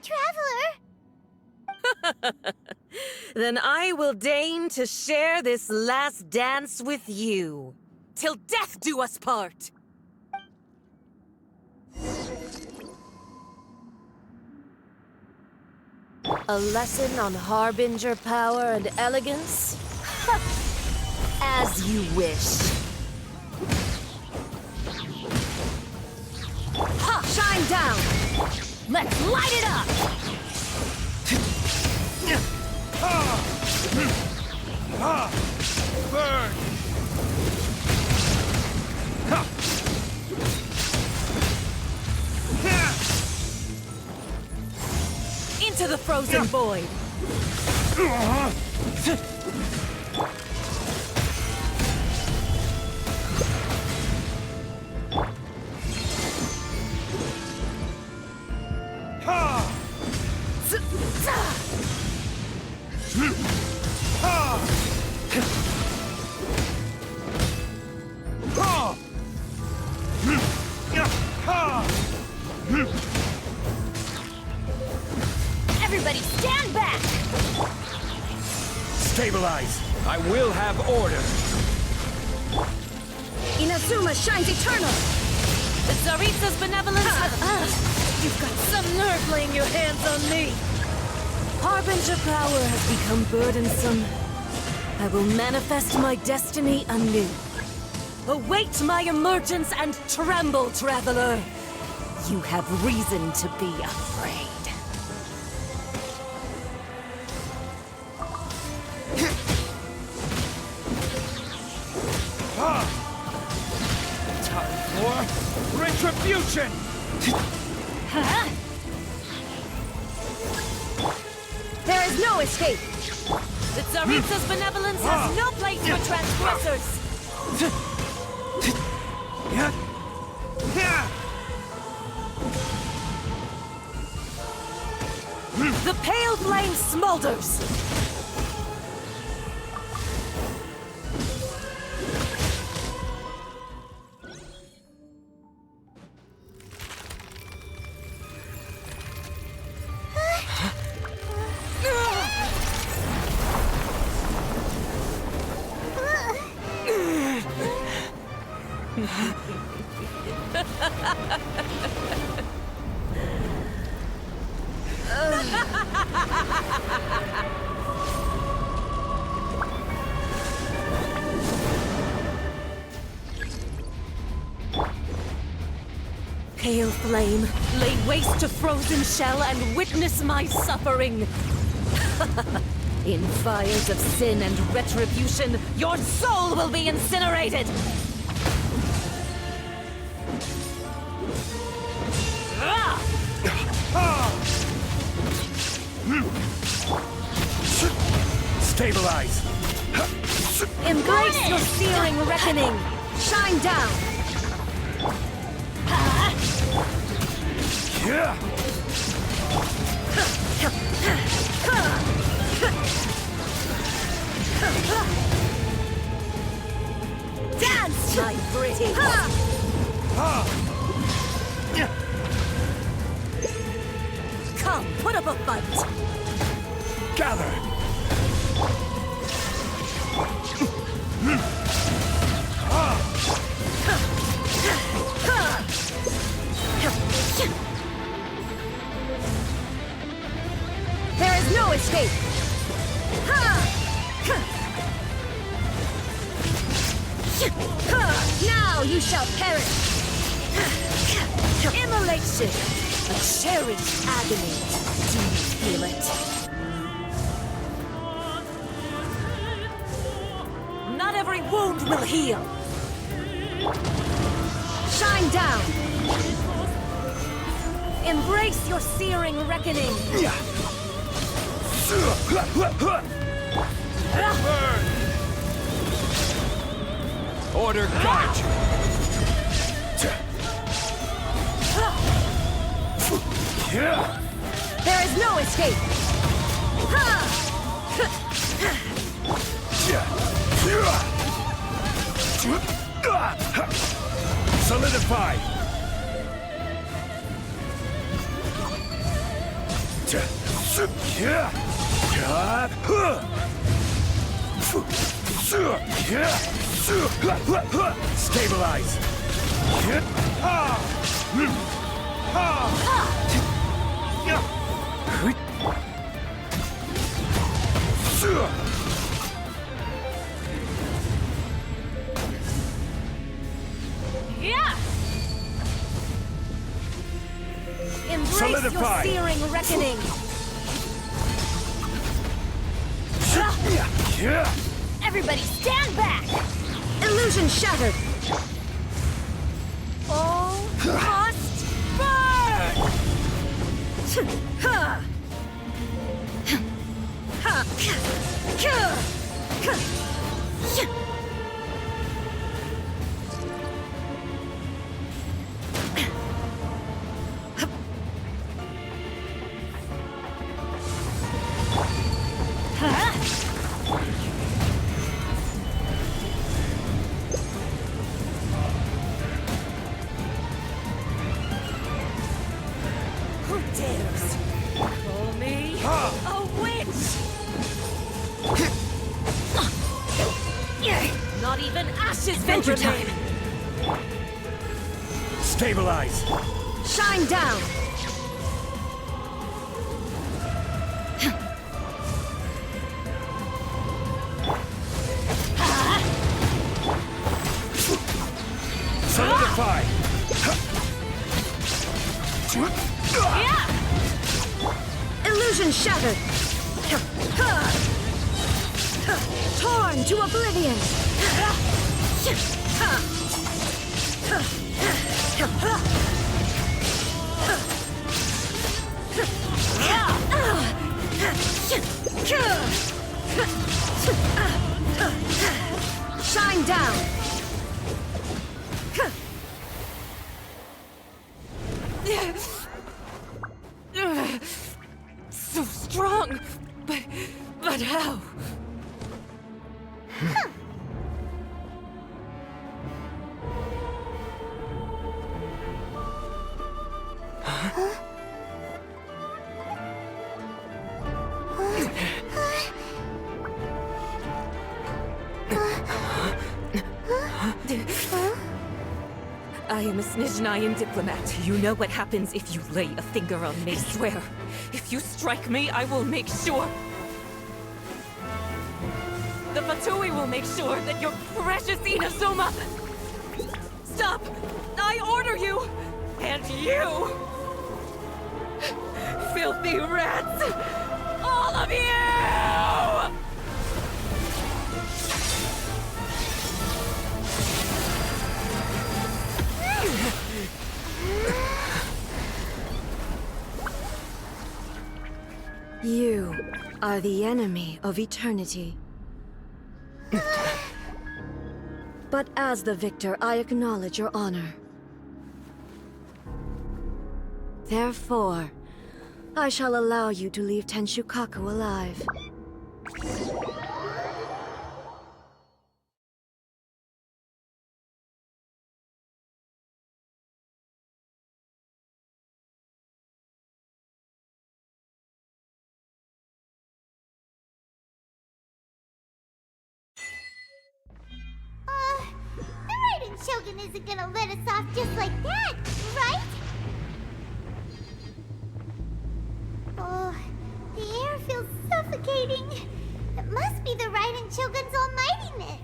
Traveler! Then I will deign to share this last dance with you. Till death do us part! A lesson on Harbinger power and elegance? As you wish. Ha! Shine down! Let's light it up! Burn! Into the frozen void! Everybody stand back! Stabilize! I will have order! Inazuma shines eternal! The Tsaritsa's benevolence has... You've got some nerve laying your hands on me! Harbinger power has become burdensome. I will manifest my destiny anew. Await my emergence and tremble, traveler! You have reason to be afraid. Time for retribution! Huh? There is no escape! The Tsaritsa's benevolence has no place for transgressors! The pale flame smolders! Pale flame, lay waste to frozen shell and witness my suffering. In fires of sin and retribution, your soul will be incinerated! Stabilize! Embrace your searing reckoning! Shine down! Dance, my pretty! Come, put up a fight! Gather! There is no escape! Now you shall perish! Immolation! A cherished agony. Do you feel it? Not every wound will heal! Shine down! Embrace your searing reckoning! Burn! Order guide you. There is no escape! Solidify! Stabilize! Embrace Solidify. your searing reckoning! Everybody stand back! Illusion shattered! All must burn! Who dares call me a witch? Not even ashes will remain. Stabilize! Shine down! Solidify! Illusion shattered! Torn to oblivion! Shine down! So strong, but how? I am a Snezhnayan diplomat. You know what happens if you lay a finger on me. I swear, if you strike me, I will make sure... The Fatui will make sure that your precious Inazuma... Stop! I order you! And you! Filthy rats! All of you! You are the enemy of eternity. But as the victor, I acknowledge your honor. Therefore, I shall allow you to leave Tenshukaku alive. The Raiden Shogun isn't gonna let us off just like that, right? Oh, the air feels suffocating. It must be the Raiden Shogun's almightiness.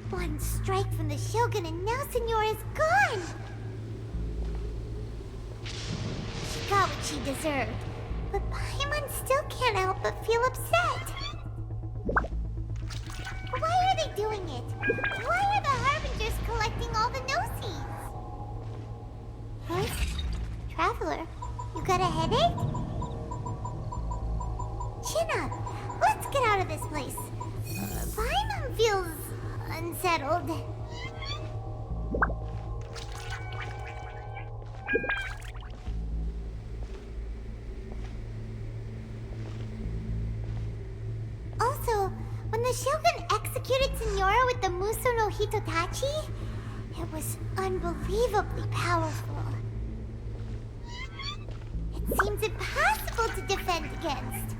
One strike from the Shogun and now Senora is gone! She got what she deserved, but Paimon still can't help but feel upset. Why are they doing it? Why are the Harbingers collecting all the no-seeds? Huh? Traveler, you got a headache? Chin up! Let's get out of this place. Paimon feels... unsettled. Also, when the Shogun executed Senora with the Muso no Hitotachi, it was unbelievably powerful. It seems impossible to defend against.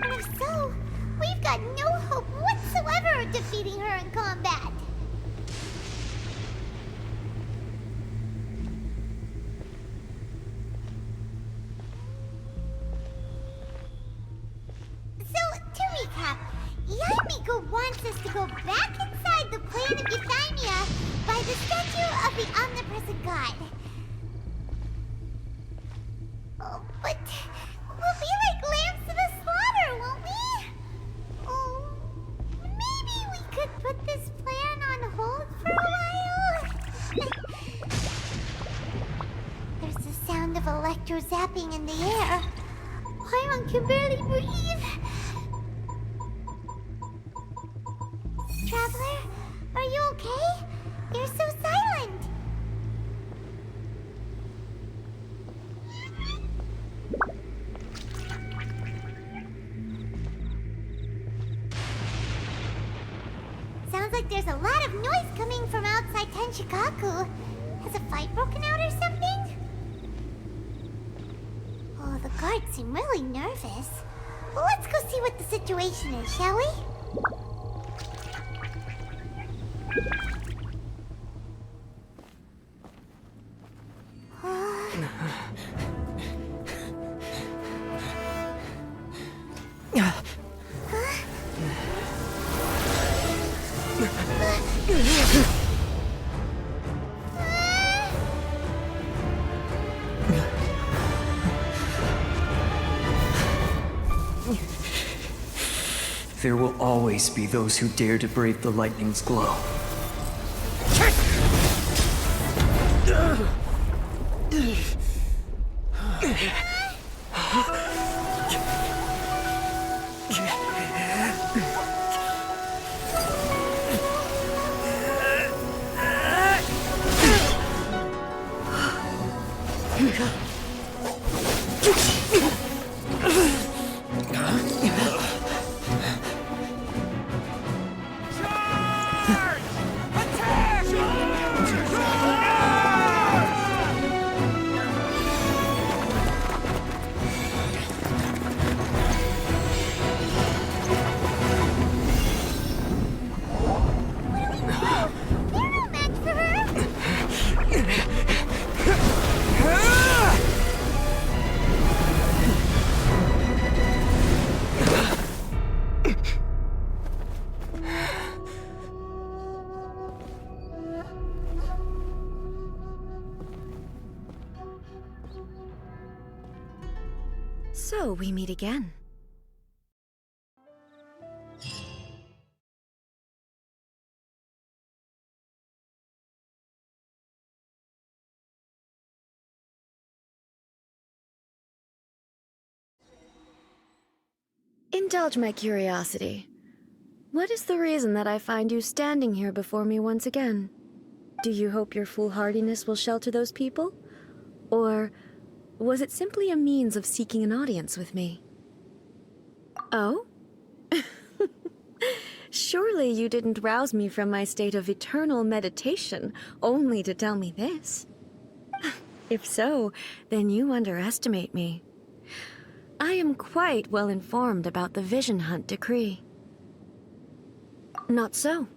And if so, we've got no hope whatsoever of defeating her in combat. So, to recap, Yamiko wants us to go back inside the plane of Euthymia by the statue of the Omnipresent God. Oh, but we'll be like lambs to the slaughter, won't we? Oh, maybe we could put this plan on hold for a while? There's the sound of electro zapping in the air. Paimon can barely breathe. Traveler, are you okay? You're so silent. Sounds like there's a lot of noise coming from outside Tenshukaku. Has a fight broken out or something? Oh, the guards seem really nervous. Well, let's go see what the situation is, shall we? There will always be those who dare to brave the lightning's glow. So we meet again. Indulge my curiosity. What is the reason that I find you standing here before me once again? Do you hope your foolhardiness will shelter those people? Or was it simply a means of seeking an audience with me? Oh? Surely you didn't rouse me from my state of eternal meditation only to tell me this. If so, then you underestimate me. I am quite well informed about the Vision Hunt decree. Not so.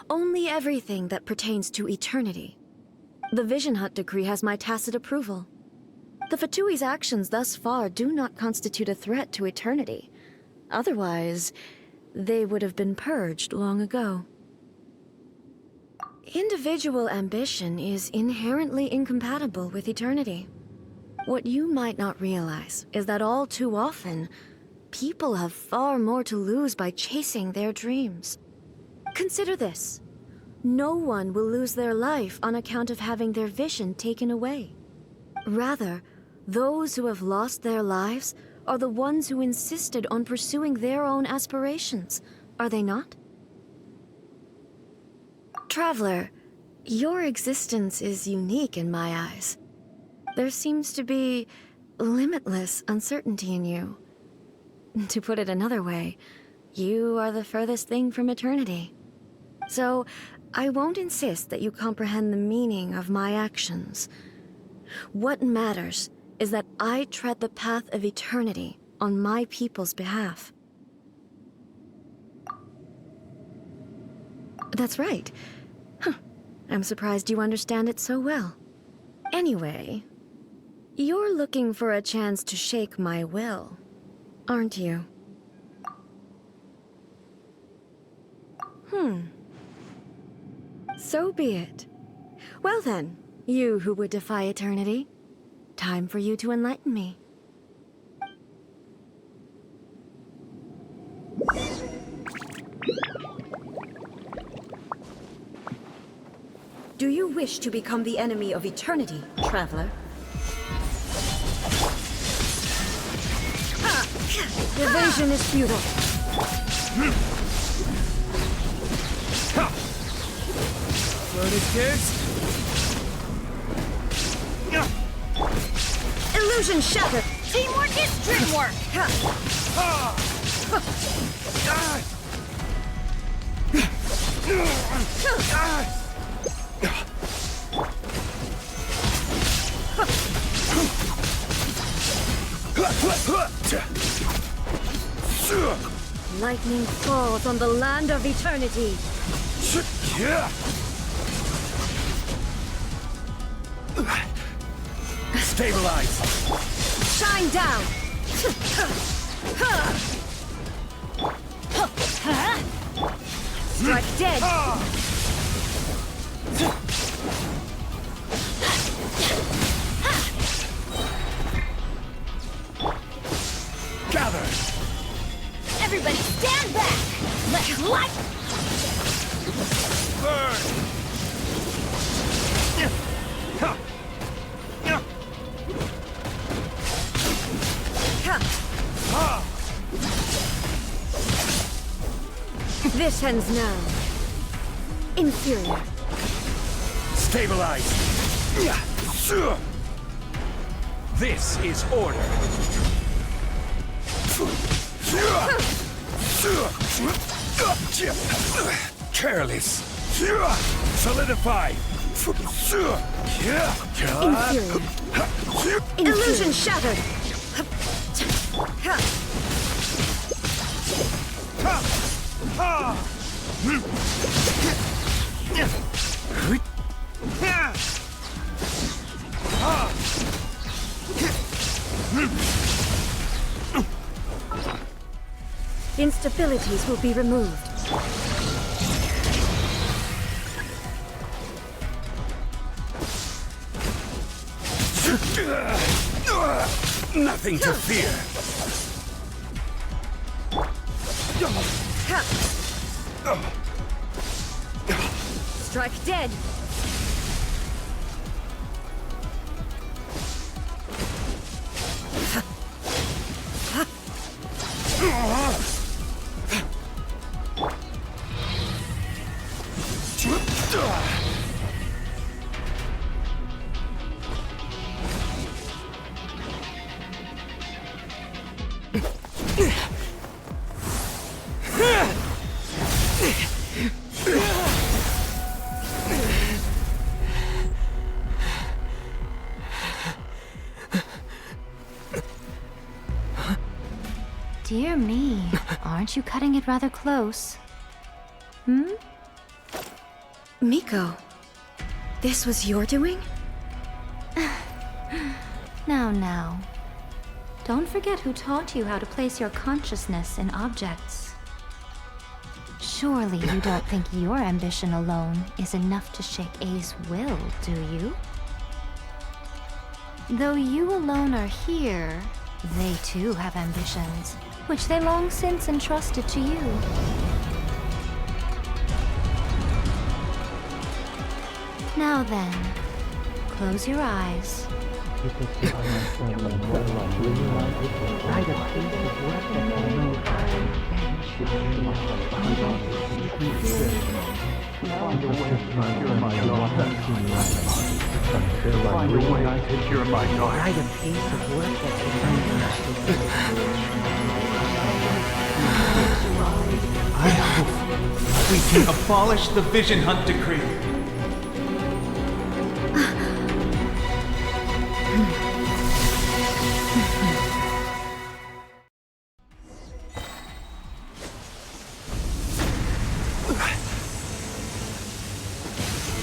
Only everything that pertains to eternity. The Vision Hunt decree has my tacit approval. The Fatui's actions thus far do not constitute a threat to eternity. Otherwise, they would have been purged long ago. Individual ambition is inherently incompatible with eternity. What you might not realize is that all too often, people have far more to lose by chasing their dreams. Consider this. No one will lose their life on account of having their vision taken away. Rather, those who have lost their lives are the ones who insisted on pursuing their own aspirations, are they not? Traveler, your existence is unique in my eyes. There seems to be limitless uncertainty in you. To put it another way, you are the furthest thing from eternity. So, I won't insist that you comprehend the meaning of my actions. What matters is that I tread the path of eternity on my people's behalf. That's right. Huh. I'm surprised you understand it so well. Anyway, you're looking for a chance to shake my will, aren't you? So be it. Well then, you who would defy eternity, time for you to enlighten me. Do you wish to become the enemy of eternity, traveler? Evasion is futile. Illusion shattered. Teamwork is dreamwork! Lightning falls on the land of eternity. Stabilize! Shine down! Strike dead! Gather! Everybody stand back! Let's light! Burn! This ends now. Inferior. Stabilize! This is order. Careless. Solidify. Inferior. Illusion shattered. Instabilities will be removed. Nothing to fear. Strike dead. Dear me, aren't you cutting it rather close? Hmm? Miko, this was your doing? Now. Don't forget who taught you how to place your consciousness in objects. Surely you don't think your ambition alone is enough to shake A's will, do you? Though you alone are here, they too have ambitions, which they long since entrusted to you. Now then, close your eyes. I hope we can abolish the Vision Hunt Decree.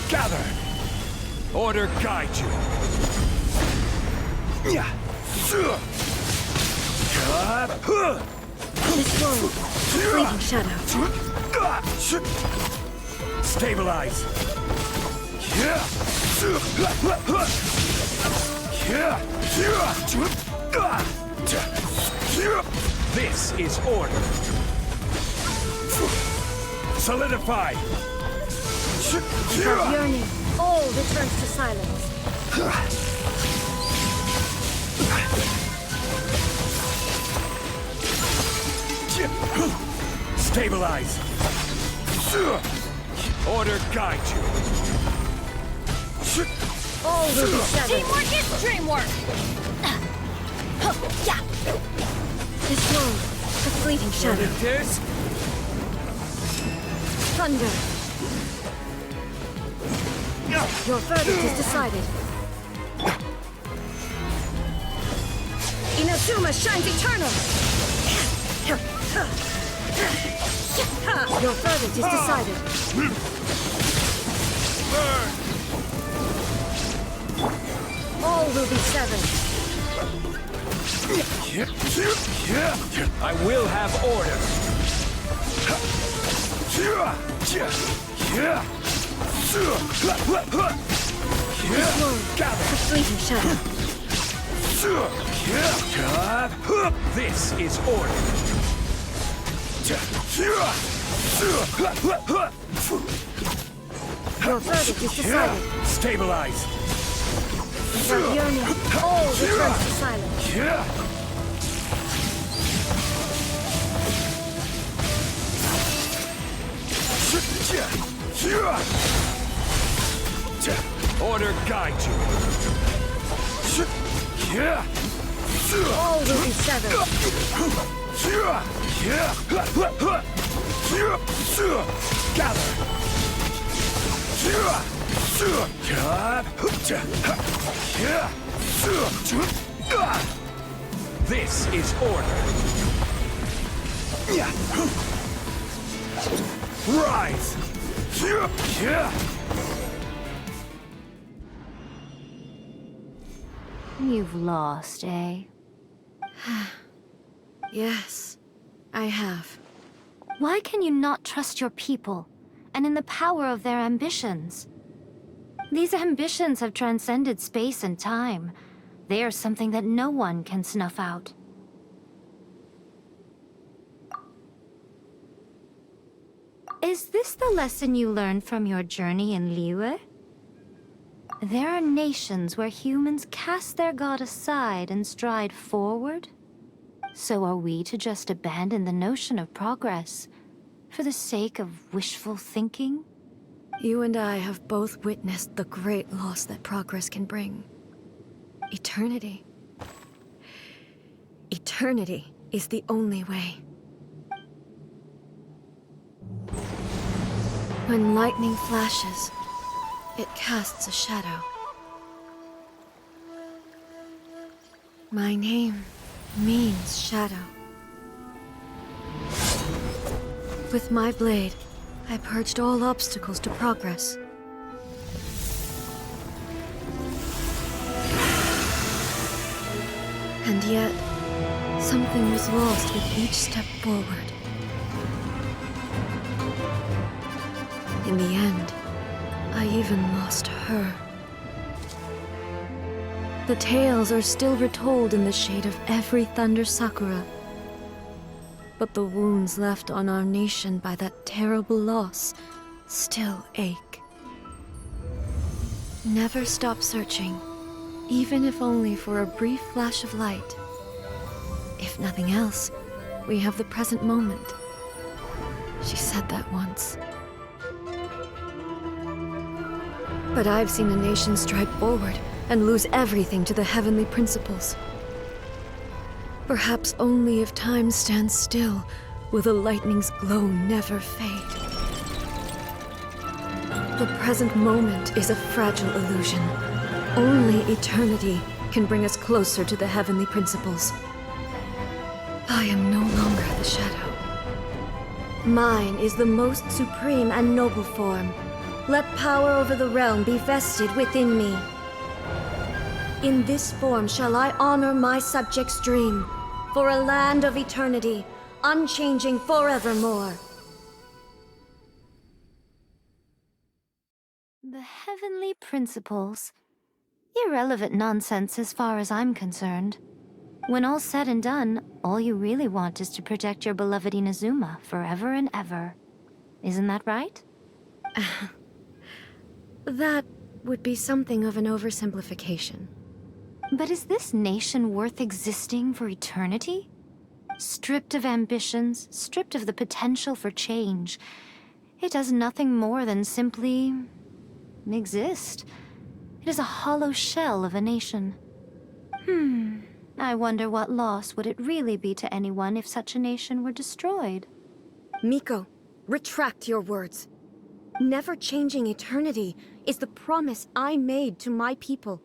Gather! Order guide you! This world, fleeting shadow. Stabilize! This is order! Solidify! Without yearning, all returns to silence. Stabilize! Order guide you! All will be severed. Teamwork is dreamwork! This world, a fleeting shadow. Thunder. Your verdict is decided. Inazuma shines eternal! Your verdict is decided. All will be severed. I will have order! This world, a fleeting shadow. This is order! Your verdict is decided. Stabilize! Without yearning, all returns to silence. Order guide you! All will be severed. Gather! This is order! Rise! You've lost, eh? Yes, I have. Why can you not trust your people, and in the power of their ambitions? These ambitions have transcended space and time. They are something that no one can snuff out. Is this the lesson you learned from your journey in Liyue? There are nations where humans cast their god aside and stride forward. So are we to just abandon the notion of progress for the sake of wishful thinking? You and I have both witnessed the great loss that progress can bring. Eternity. Eternity is the only way. When lightning flashes, it casts a shadow. My name means shadow. With my blade, I purged all obstacles to progress. And yet, something was lost with each step forward. In the end, I even lost her. The tales are still retold in the shade of every Thunder Sakura. But the wounds left on our nation by that terrible loss still ache. Never stop searching, even if only for a brief flash of light. If nothing else, we have the present moment. She said that once. But I've seen a nation stride forward and lose everything to the heavenly principles. Perhaps only if time stands still will the lightning's glow never fade. The present moment is a fragile illusion. Only eternity can bring us closer to the heavenly principles. I am no longer the shadow. Mine is the most supreme and noble form. Let power over the realm be vested within me. In this form shall I honor my subjects' dream, for a land of eternity, unchanging forevermore. The heavenly principles? Irrelevant nonsense as far as I'm concerned. When all's said and done, all you really want is to protect your beloved Inazuma forever and ever. Isn't that right? That would be something of an oversimplification. But is this nation worth existing for eternity? Stripped of ambitions, stripped of the potential for change, it does nothing more than simply exist. It is a hollow shell of a nation. I wonder what loss would it really be to anyone if such a nation were destroyed? Miko, retract your words. Never changing eternity is the promise I made to my people.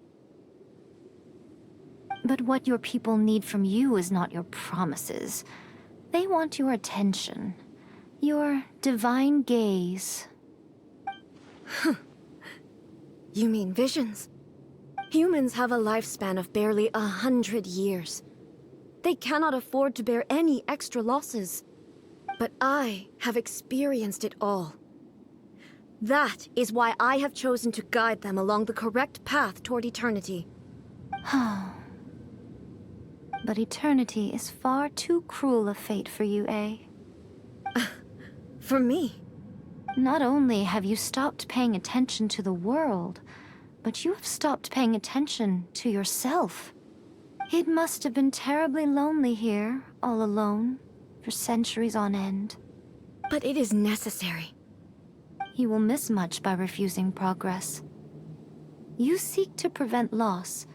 But what your people need from you is not your promises. They want your attention. Your divine gaze. You mean visions? Humans have a lifespan of barely 100 years. They cannot afford to bear any extra losses. But I have experienced it all. That is why I have chosen to guide them along the correct path toward eternity. But eternity is far too cruel a fate for you, eh? For me? Not only have you stopped paying attention to the world, but you have stopped paying attention to yourself. It must have been terribly lonely here, all alone, for centuries on end. But it is necessary. You will miss much by refusing progress. You seek to prevent loss,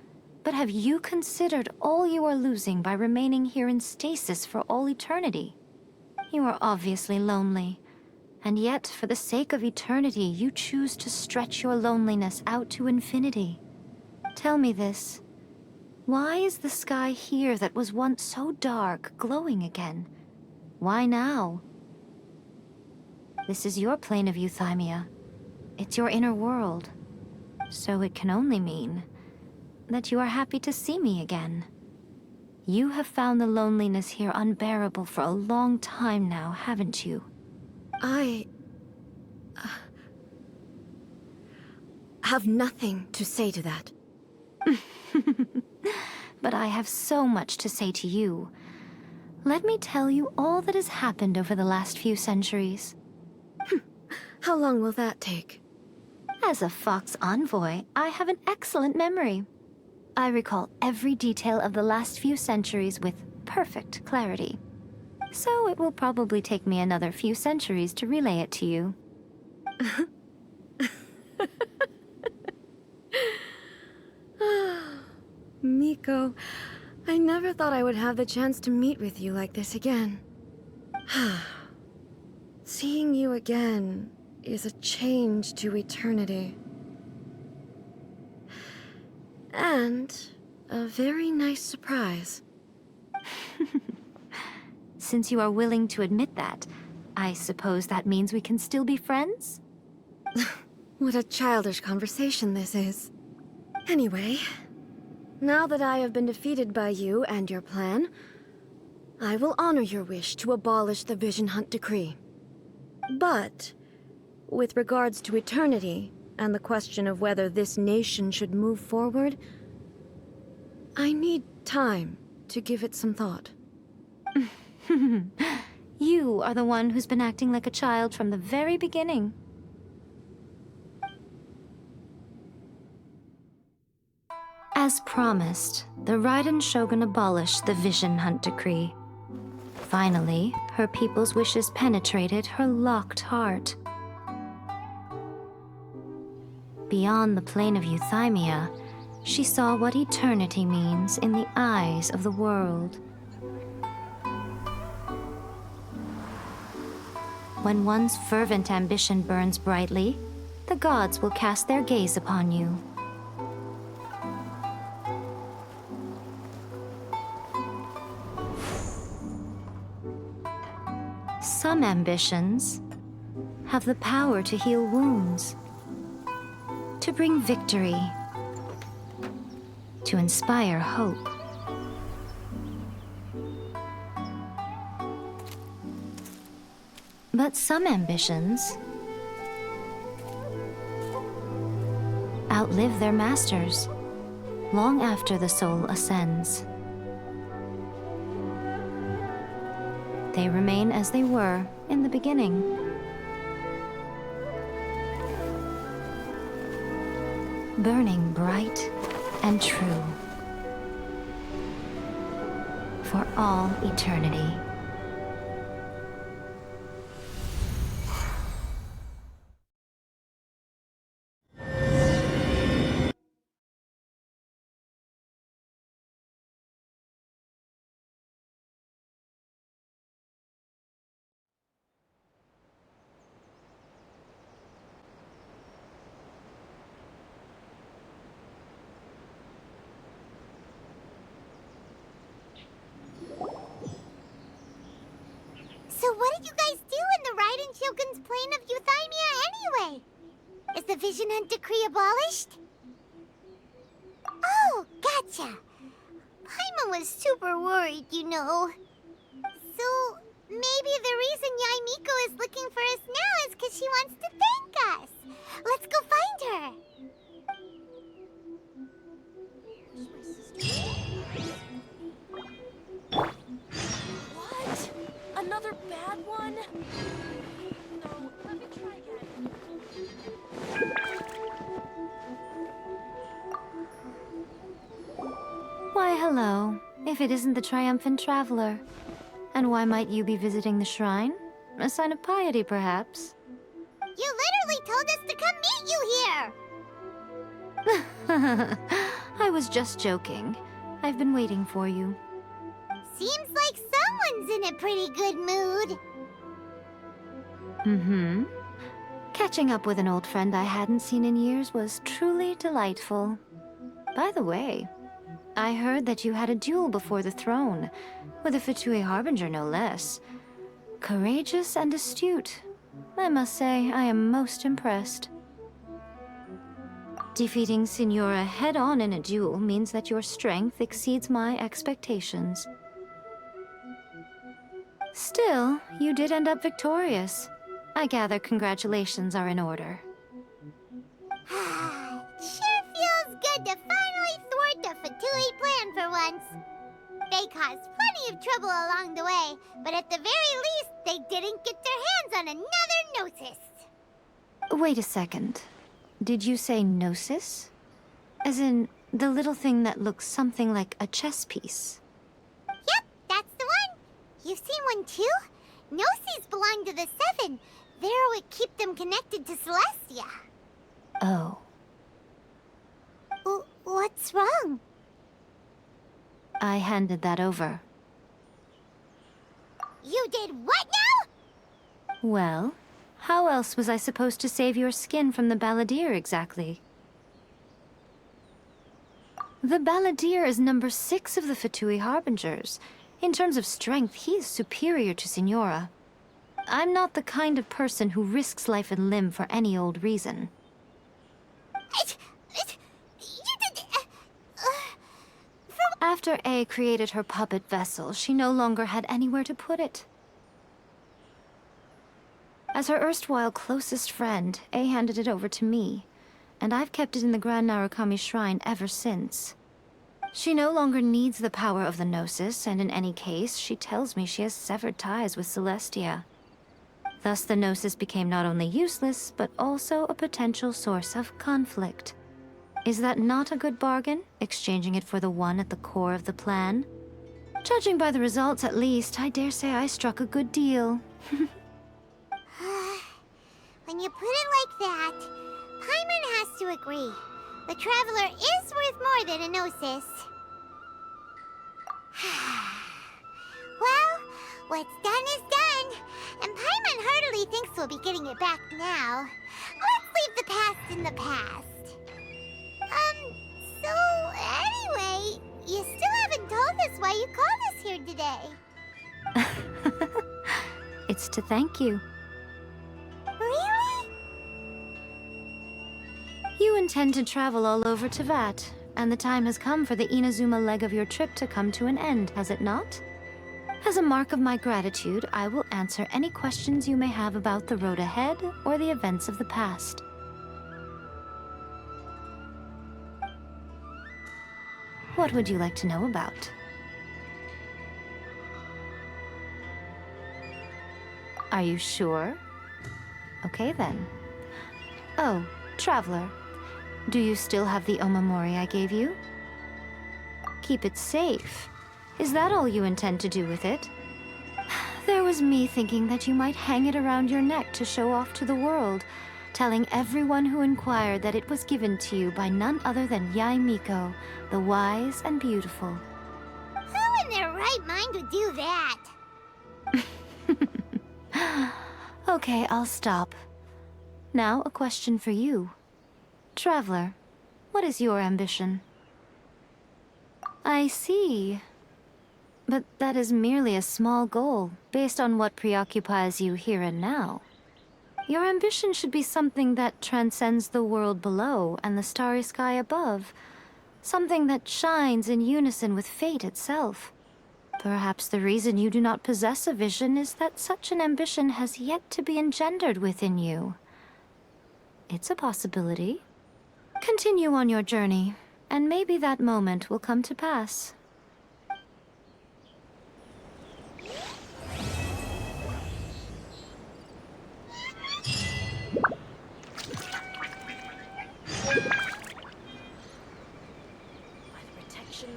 but have you considered all you are losing by remaining here in stasis for all eternity? You are obviously lonely, and yet for the sake of eternity you choose to stretch your loneliness out to infinity. Tell me this. Why is the sky here that was once so dark glowing again? Why now? This is your plane of euthymia. It's your inner world. So it can only mean that you are happy to see me again. You have found the loneliness here unbearable for a long time now, haven't you? I have nothing to say to that. but I have so much to say to you. Let me tell you all that has happened over the last few centuries. How long will that take? As a Fox envoy, I have an excellent memory. I recall every detail of the last few centuries with perfect clarity. So it will probably take me another few centuries to relay it to you. Miko, I never thought I would have the chance to meet with you like this again. Seeing you again is a change to eternity. And a very nice surprise. Since you are willing to admit that, I suppose that means we can still be friends? What a childish conversation this is. Anyway, now that I have been defeated by you and your plan, I will honor your wish to abolish the Vision Hunt Decree. But, with regards to eternity, and the question of whether this nation should move forward, I need time to give it some thought. You are the one who's been acting like a child from the very beginning. As promised, the Raiden Shogun abolished the Vision Hunt Decree. Finally, her people's wishes penetrated her locked heart. Beyond the plane of Euthymia, she saw what eternity means in the eyes of the world. When one's fervent ambition burns brightly, the gods will cast their gaze upon you. Some ambitions have the power to heal wounds, to bring victory, to inspire hope. But some ambitions outlive their masters long after the soul ascends. They remain as they were in the beginning. Burning bright and true for all eternity. So what did you guys do in the Raiden Shogun's plane of Euthymia anyway? Is the Vision Hunt Decree abolished? Oh, gotcha. Paimon was super worried, you know. So maybe the reason Yaimiko is looking for us now is because she wants to thank us. Let's go find her. What? Another bad one? No, let me try again. Why, hello, if it isn't the triumphant traveler. And why might you be visiting the shrine? A sign of piety, perhaps? You literally told us to come meet you here! I was just joking. I've been waiting for you. Seems like someone's in a pretty good mood. Mm-hmm. Catching up with an old friend I hadn't seen in years was truly delightful. By the way, I heard that you had a duel before the throne, with a Fatui Harbinger no less. Courageous and astute. I must say, I am most impressed. Defeating Signora head-on in a duel means that your strength exceeds my expectations. Still, you did end up victorious. I gather congratulations are in order. Sure feels good to finally thwart the Fatui plan for once. They caused plenty of trouble along the way, but at the very least, they didn't get their hands on another Gnosis. Wait a second. Did you say Gnosis? As in, the little thing that looks something like a chess piece? Yep, that's the one. You've seen one too? Gnosis belong to the Seven. They're what keep them connected to Celestia. Oh. What's wrong? I handed that over. You did what now? Well, how else was I supposed to save your skin from the Balladeer exactly? The Balladeer is number 6 of the Fatui Harbingers. In terms of strength, he is superior to Signora. I'm not the kind of person who risks life and limb for any old reason. After A created her puppet vessel, she no longer had anywhere to put it. As her erstwhile closest friend, A handed it over to me, and I've kept it in the Grand Narukami Shrine ever since. She no longer needs the power of the Gnosis, and in any case, she tells me she has severed ties with Celestia. Thus the Gnosis became not only useless, but also a potential source of conflict. Is that not a good bargain, exchanging it for the one at the core of the plan? Judging by the results, at least, I dare say I struck a good deal. When you put it like that, Paimon has to agree. The Traveler is worth more than a Gnosis. Well, what's done is done, and Paimon heartily thinks we'll be getting it back now. Let's leave the past in the past. So anyway, you still haven't told us why you called us here today. It's to thank you. Really? You intend to travel all over Teyvat, and the time has come for the Inazuma leg of your trip to come to an end, has it not? As a mark of my gratitude, I will answer any questions you may have about the road ahead or the events of the past. What would you like to know about? Are you sure? Okay then. Oh, Traveler. Do you still have the Omamori I gave you? Keep it safe. Is that all you intend to do with it? There was me thinking that you might hang it around your neck to show off to the world, telling everyone who inquired that it was given to you by none other than Yae Miko, the wise and beautiful. Who in their right mind would do that? Okay, I'll stop. Now, a question for you. Traveler, what is your ambition? I see. But that is merely a small goal, based on what preoccupies you here and now. Your ambition should be something that transcends the world below and the starry sky above. Something that shines in unison with fate itself. Perhaps the reason you do not possess a vision is that such an ambition has yet to be engendered within you. It's a possibility. Continue on your journey, and maybe that moment will come to pass.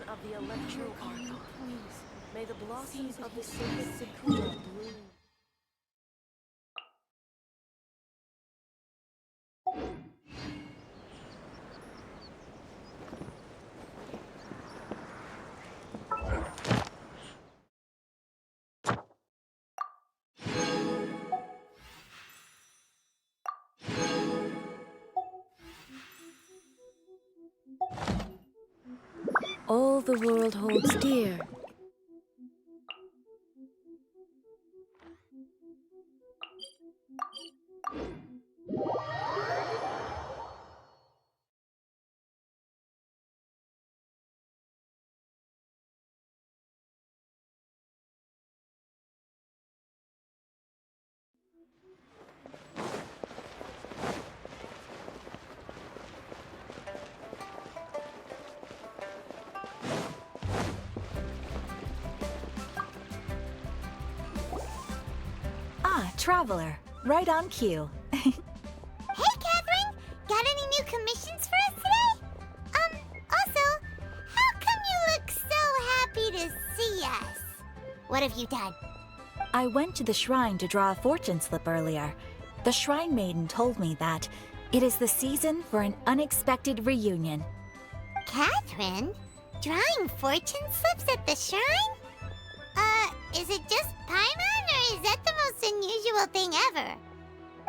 Of the Electro Archon, may the blossoms of the sacred Sakura bloom. All the world holds dear. Traveler. Right on cue. Hey, Catherine! Got any new commissions for us today? Also, how come you look so happy to see us? What have you done? I went to the shrine to draw a fortune slip earlier. The shrine maiden told me that it is the season for an unexpected reunion. Catherine? Drawing fortune slips at the shrine? Is it just Paimon, or is that the most unusual thing ever?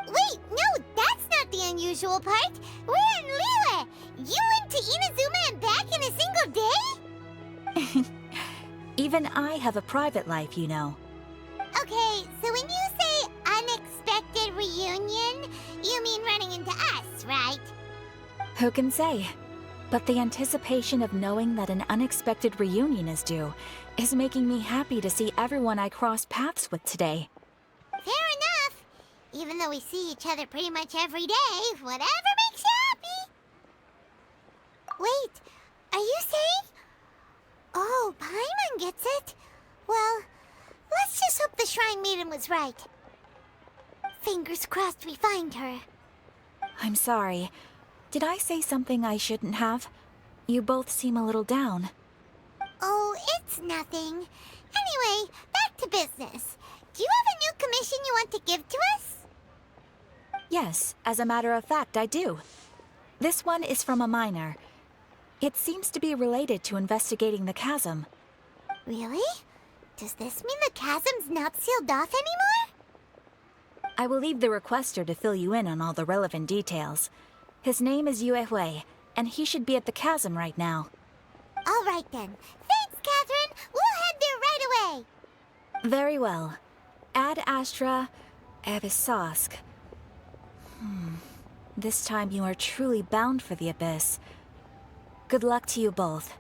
Wait, no, that's not the unusual part. We're in Liyue. You went to Inazuma and back in a single day? Even I have a private life, you know. Okay, so when you say unexpected reunion, you mean running into us, right? Who can say? But the anticipation of knowing that an unexpected reunion is due is making me happy to see everyone I crossed paths with today. Fair enough. Even though we see each other pretty much every day, whatever makes you happy. Wait, are you saying? Oh, Paimon gets it. Well, let's just hope the Shrine Maiden was right. Fingers crossed we find her. I'm sorry. Did I say something I shouldn't have? You both seem a little down. Oh, it's nothing. Anyway, back to business. Do you have a new commission you want to give to us? Yes, as a matter of fact, I do. This one is from a miner. It seems to be related to investigating the chasm. Really? Does this mean the chasm's not sealed off anymore? I will leave the requester to fill you in on all the relevant details. His name is Yue Hui, and he should be at the chasm right now. All right then. Thanks, Catherine. We'll head there right away. Very well. Ad Astra Abyssosque. This time you are truly bound for the Abyss. Good luck to you both.